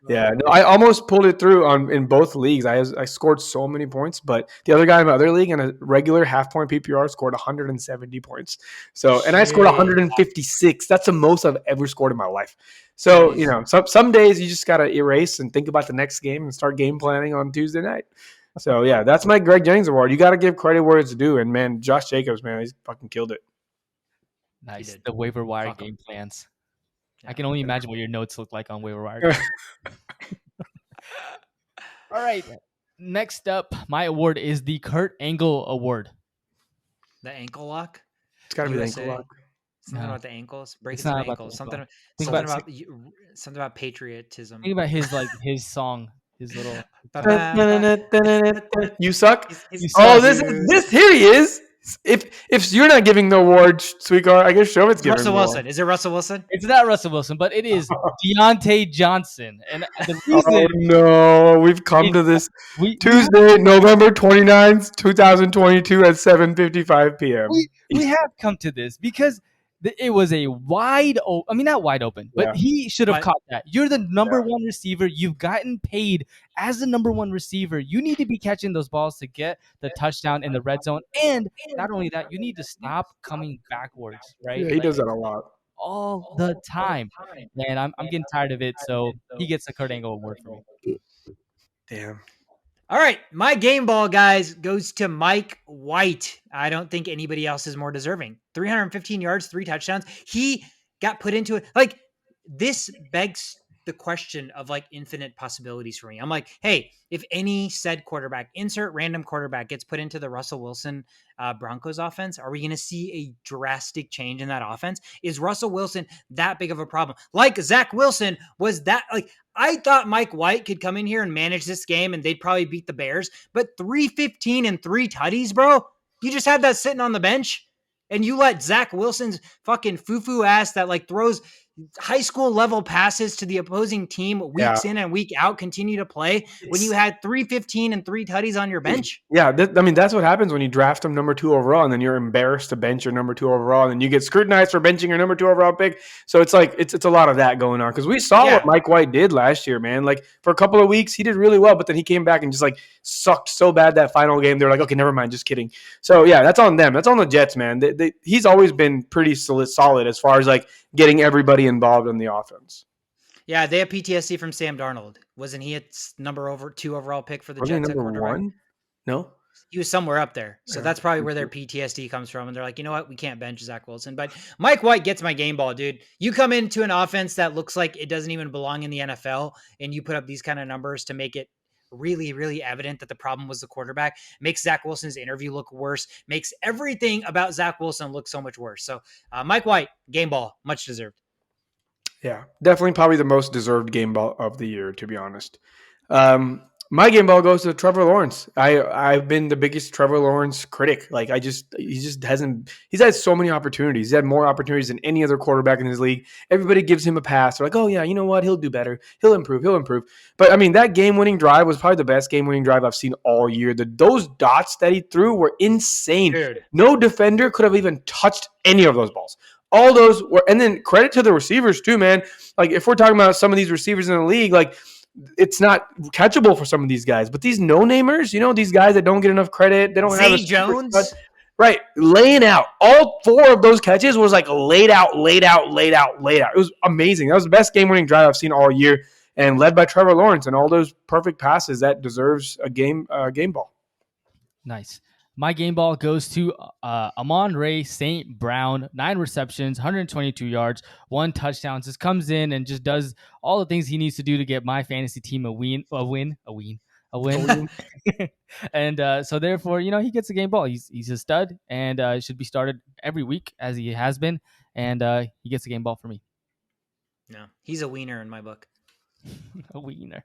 No, I almost pulled it through in both leagues. I scored so many points, but the other guy in my other league in a regular half point PPR scored 170 points. So, and I scored 156. That's the most I've ever scored in my life. So, some days you just got to erase and think about the next game and start game planning on Tuesday night. So, yeah, that's my Greg Jennings Award. You got to give credit where it's due. And, man, Josh Jacobs, man, he's fucking killed it. Nice. The waiver wire game plans. Yeah, I can only imagine what your notes look like on waiver wire. All right. Next up, my award is the Kurt Angle Award. The ankle lock? It's got to be the ankle lock. Something about the ankles, breaking some ankles. Something about patriotism. Think about his song, his little. You suck. This here he is. If you're not giving the award, sweetheart, I guess Showman's giving Russell Wilson. Is it Russell Wilson? It's not Russell Wilson, but it is Deontay Johnson. And the reason, oh no, we've come to this Tuesday, November 29th, 2022 at 7:55 p.m. We have come to this because it was a not wide open, but he should have caught that. You're the number one receiver. You've gotten paid as the number one receiver. You need to be catching those balls to get the touchdown in the red zone. And not only that, you need to stop coming backwards, right? Yeah, he does that a lot. All the time. Man, I'm getting tired of it. So he gets the Kurt Angle Award for me. Damn. All right, my game ball, guys, goes to Mike White. I don't think anybody else is more deserving. 315 yards, 3 touchdowns. He got put into it. Like, this begs the question of, like, infinite possibilities for me. I'm like, hey, if any said quarterback, insert random quarterback, gets put into the Russell Wilson Broncos offense, are we going to see a drastic change in that offense? Is Russell Wilson that big of a problem? Like, Zach Wilson was that, like, I thought Mike White could come in here and manage this game and they'd probably beat the Bears, but 315 and 3 tutties, bro. You just have that sitting on the bench and you let Zach Wilson's fucking foo-foo ass that like throws high school level passes to the opposing team weeks in and week out continue to play when you had 315 and 3 tutties on your bench. Yeah. That's what happens when you draft them number 2 overall and then you're embarrassed to bench your number 2 overall and then you get scrutinized for benching your number 2 overall pick. So it's like, it's a lot of that going on because we saw what Mike White did last year, man. Like for a couple of weeks, he did really well, but then he came back and just like sucked so bad that final game. They're like, okay, never mind. Just kidding. So yeah, that's on them. That's on the Jets, man. He's always been pretty solid as far as like getting everybody involved in the offense. Yeah, they have PTSD from Sam Darnold. Wasn't he a number 2 overall pick for the Jets? Number 1? No. He was somewhere up there. So that's probably where their PTSD comes from. And they're like, you know what? We can't bench Zach Wilson. But Mike White gets my game ball, dude. You come into an offense that looks like it doesn't even belong in the NFL, and you put up these kind of numbers to make it really, really evident that the problem was the quarterback, makes Zach Wilson's interview look worse, makes everything about Zach Wilson look so much worse. So Mike White, game ball, much deserved. Yeah, definitely probably the most deserved game ball of the year, to be honest. My game ball goes to Trevor Lawrence. I've been the biggest Trevor Lawrence critic. Like he just hasn't. He's had so many opportunities. He's had more opportunities than any other quarterback in his league. Everybody gives him a pass. They're like, oh yeah, you know what? He'll do better. He'll improve. But I mean, that game-winning drive was probably the best game-winning drive I've seen all year. Those dots that he threw were insane. Dude. No defender could have even touched any of those balls. All those were, and then credit to the receivers too, man. Like if we're talking about some of these receivers in the league, like it's not catchable for some of these guys. But these no-namers, these guys that don't get enough credit, they don't have a Jones, right? Laying out all 4 of those catches was like laid out. It was amazing. That was the best game-winning drive I've seen all year, and led by Trevor Lawrence and all those perfect passes. That deserves a game ball. Nice. My game ball goes to Amon-Ra St. Brown, 9 receptions, 122 yards, 1 touchdown. Just comes in and just does all the things he needs to do to get my fantasy team a win. And so therefore, he gets a game ball. He's a stud and should be started every week as he has been. And he gets a game ball for me. No, he's a wiener in my book. A wiener.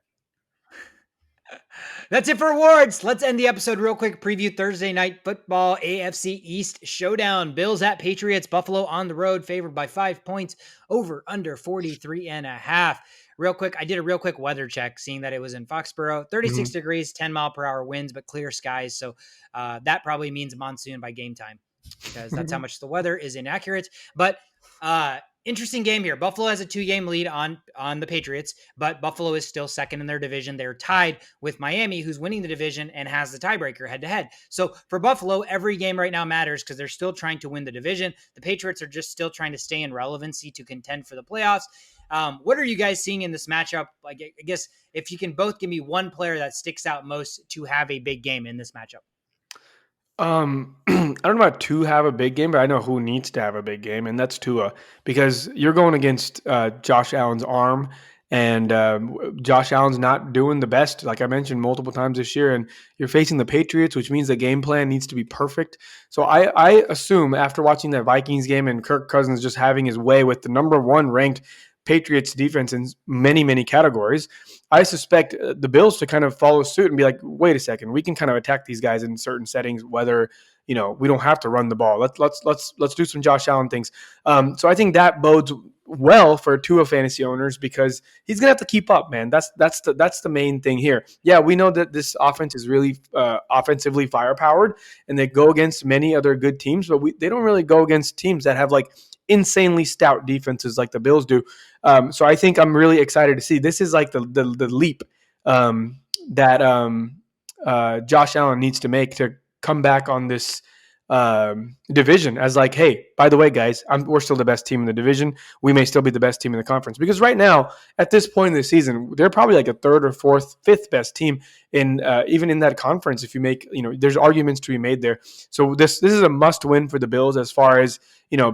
That's it for awards. Let's end the episode real quick. Preview Thursday night football, AFC East showdown. Bills at Patriots. Buffalo on the road, favored by 5 points, over under 43.5. Real quick, I did a real quick weather check, seeing that it was in Foxborough. 36 degrees, 10 mile per hour winds, but clear skies. So that probably means monsoon by game time, because that's how much the weather is inaccurate. But interesting game here. Buffalo has a 2-game lead on the Patriots, but Buffalo is still second in their division. They're tied with Miami, who's winning the division and has the tiebreaker head-to-head. So for Buffalo, every game right now matters because they're still trying to win the division. The Patriots are just still trying to stay in relevancy to contend for the playoffs. What are you guys seeing in this matchup? Like, I guess if you can both give me one player that sticks out most to have a big game in this matchup. I don't know about to have a big game, but I know who needs to have a big game, and that's Tua, because you're going against Josh Allen's arm, and Josh Allen's not doing the best, like I mentioned multiple times this year, and you're facing the Patriots, which means the game plan needs to be perfect. So I assume after watching that Vikings game and Kirk Cousins just having his way with the number 1 ranked Patriots defense in many, many categories, I suspect the Bills to kind of follow suit and be like, wait a second, we can kind of attack these guys in certain settings, whether, we don't have to run the ball. Let's do some Josh Allen things. So I think that bodes well for Tua fantasy owners, because he's gonna have to keep up, man. That's the main thing here. Yeah, we know that this offense is really offensively firepowered, and they go against many other good teams, but they don't really go against teams that have like insanely stout defenses like the Bills do. So I think I'm really excited to see. This is like the leap that Josh Allen needs to make to come back on this division as like, hey, by the way, guys, we're still the best team in the division. We may still be the best team in the conference, because right now at this point in the season, they're probably like a 3rd or 4th, 5th best team in even in that conference. If you make, there's arguments to be made there. So this is a must win for the Bills, as far as,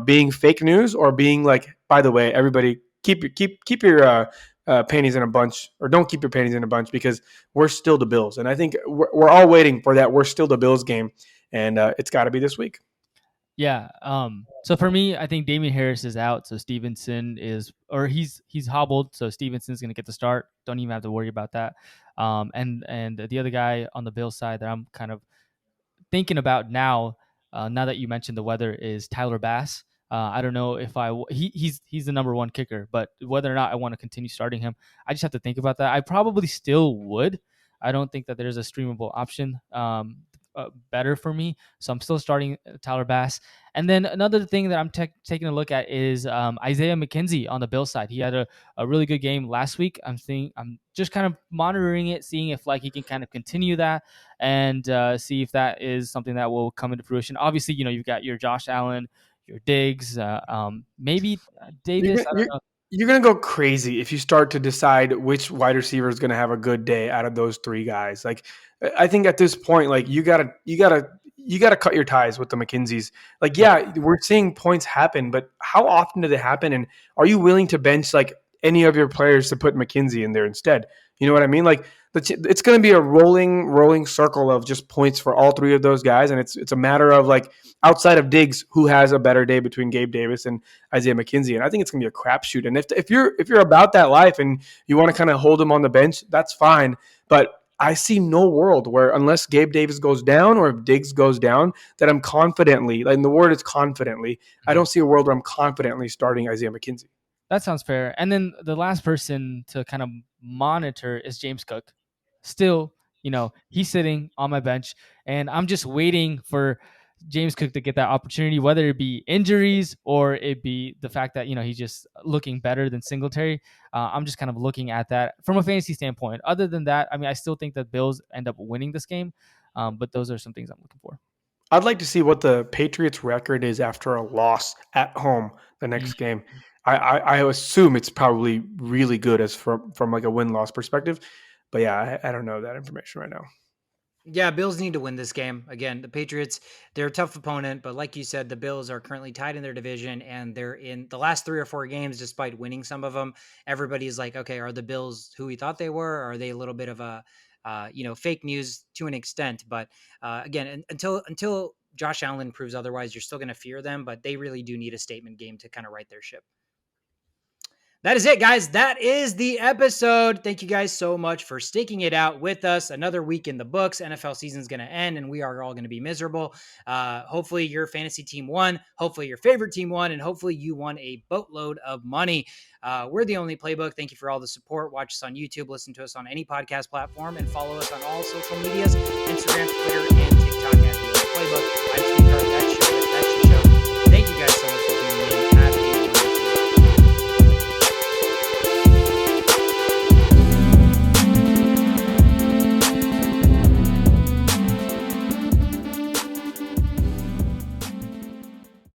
being fake news or being like, by the way, everybody keep your panties in a bunch, or don't keep your panties in a bunch, because we're still the Bills. And I think we're all waiting for that. We're still the Bills game. And it's got to be this week. Yeah. So for me, I think Damian Harris is out. So Stevenson he's hobbled. So Stevenson's going to get the start. Don't even have to worry about that. And the other guy on the Bills side that I'm kind of thinking about now that you mentioned the weather, is Tyler Bass. I don't know if he's the number 1 kicker, but whether or not I want to continue starting him, I just have to think about that. I probably still would. I don't think that there's a streamable option better for me, so I'm still starting Tyler Bass. And then another thing that I'm taking a look at is Isaiah McKenzie on the Bills side. He had a really good game last week. I'm just kind of monitoring it, seeing if like he can kind of continue that, and see if that is something that will come into fruition. Obviously, you've got your Josh Allen, your Diggs, maybe Davis. I don't know. You're going to go crazy if you start to decide which wide receiver is going to have a good day out of those three guys. Like, I think at this point, like you gotta cut your ties with the McKinseys. Like, yeah, we're seeing points happen, but how often do they happen? And are you willing to bench like any of your players to put McKinsey in there instead? You know what I mean? Like, it's going to be a rolling circle of just points for all three of those guys, and it's a matter of like outside of Diggs, who has a better day between Gabe Davis and Isaiah McKenzie. And I think it's going to be a crapshoot. And if you're about that life and you want to kind of hold him on the bench, that's fine. But I see no world where, unless Gabe Davis goes down or if Diggs goes down, that I'm confidently, like the word is confidently, I don't see a world where I'm confidently starting Isaiah McKenzie. That sounds fair. And then the last person to kind of monitor is James Cook. Still, he's sitting on my bench, and I'm just waiting for James Cook to get that opportunity, whether it be injuries or it be the fact that, he's just looking better than Singletary. I'm just kind of looking at that from a fantasy standpoint. Other than that, I mean, I still think that Bills end up winning this game, but those are some things I'm looking for. I'd like to see what the Patriots record is after a loss at home the next game. I assume it's probably really good as from like a win-loss perspective. But yeah, I don't know that information right now. Yeah, Bills need to win this game. Again, the Patriots, they're a tough opponent, but like you said, the Bills are currently tied in their division, and they're in the last 3 or 4 games, despite winning some of them. Everybody's like, okay, are the Bills who we thought they were? Or are they a little bit of a, fake news to an extent? But again, until Josh Allen proves otherwise, you're still going to fear them, but they really do need a statement game to kind of right their ship. That is it, guys. That is the episode. Thank you guys so much for sticking it out with us. Another week in the books. NFL season is going to end, and we are all going to be miserable. Hopefully your fantasy team won. Hopefully your favorite team won, and hopefully you won a boatload of money. We're The Only Playbook. Thank you for all the support. Watch us on YouTube. Listen to us on any podcast platform, and follow us on all social medias, Instagram, Twitter, and TikTok at The Only Playbook. I'm Steve Carter. That's your show. Thank you guys so much.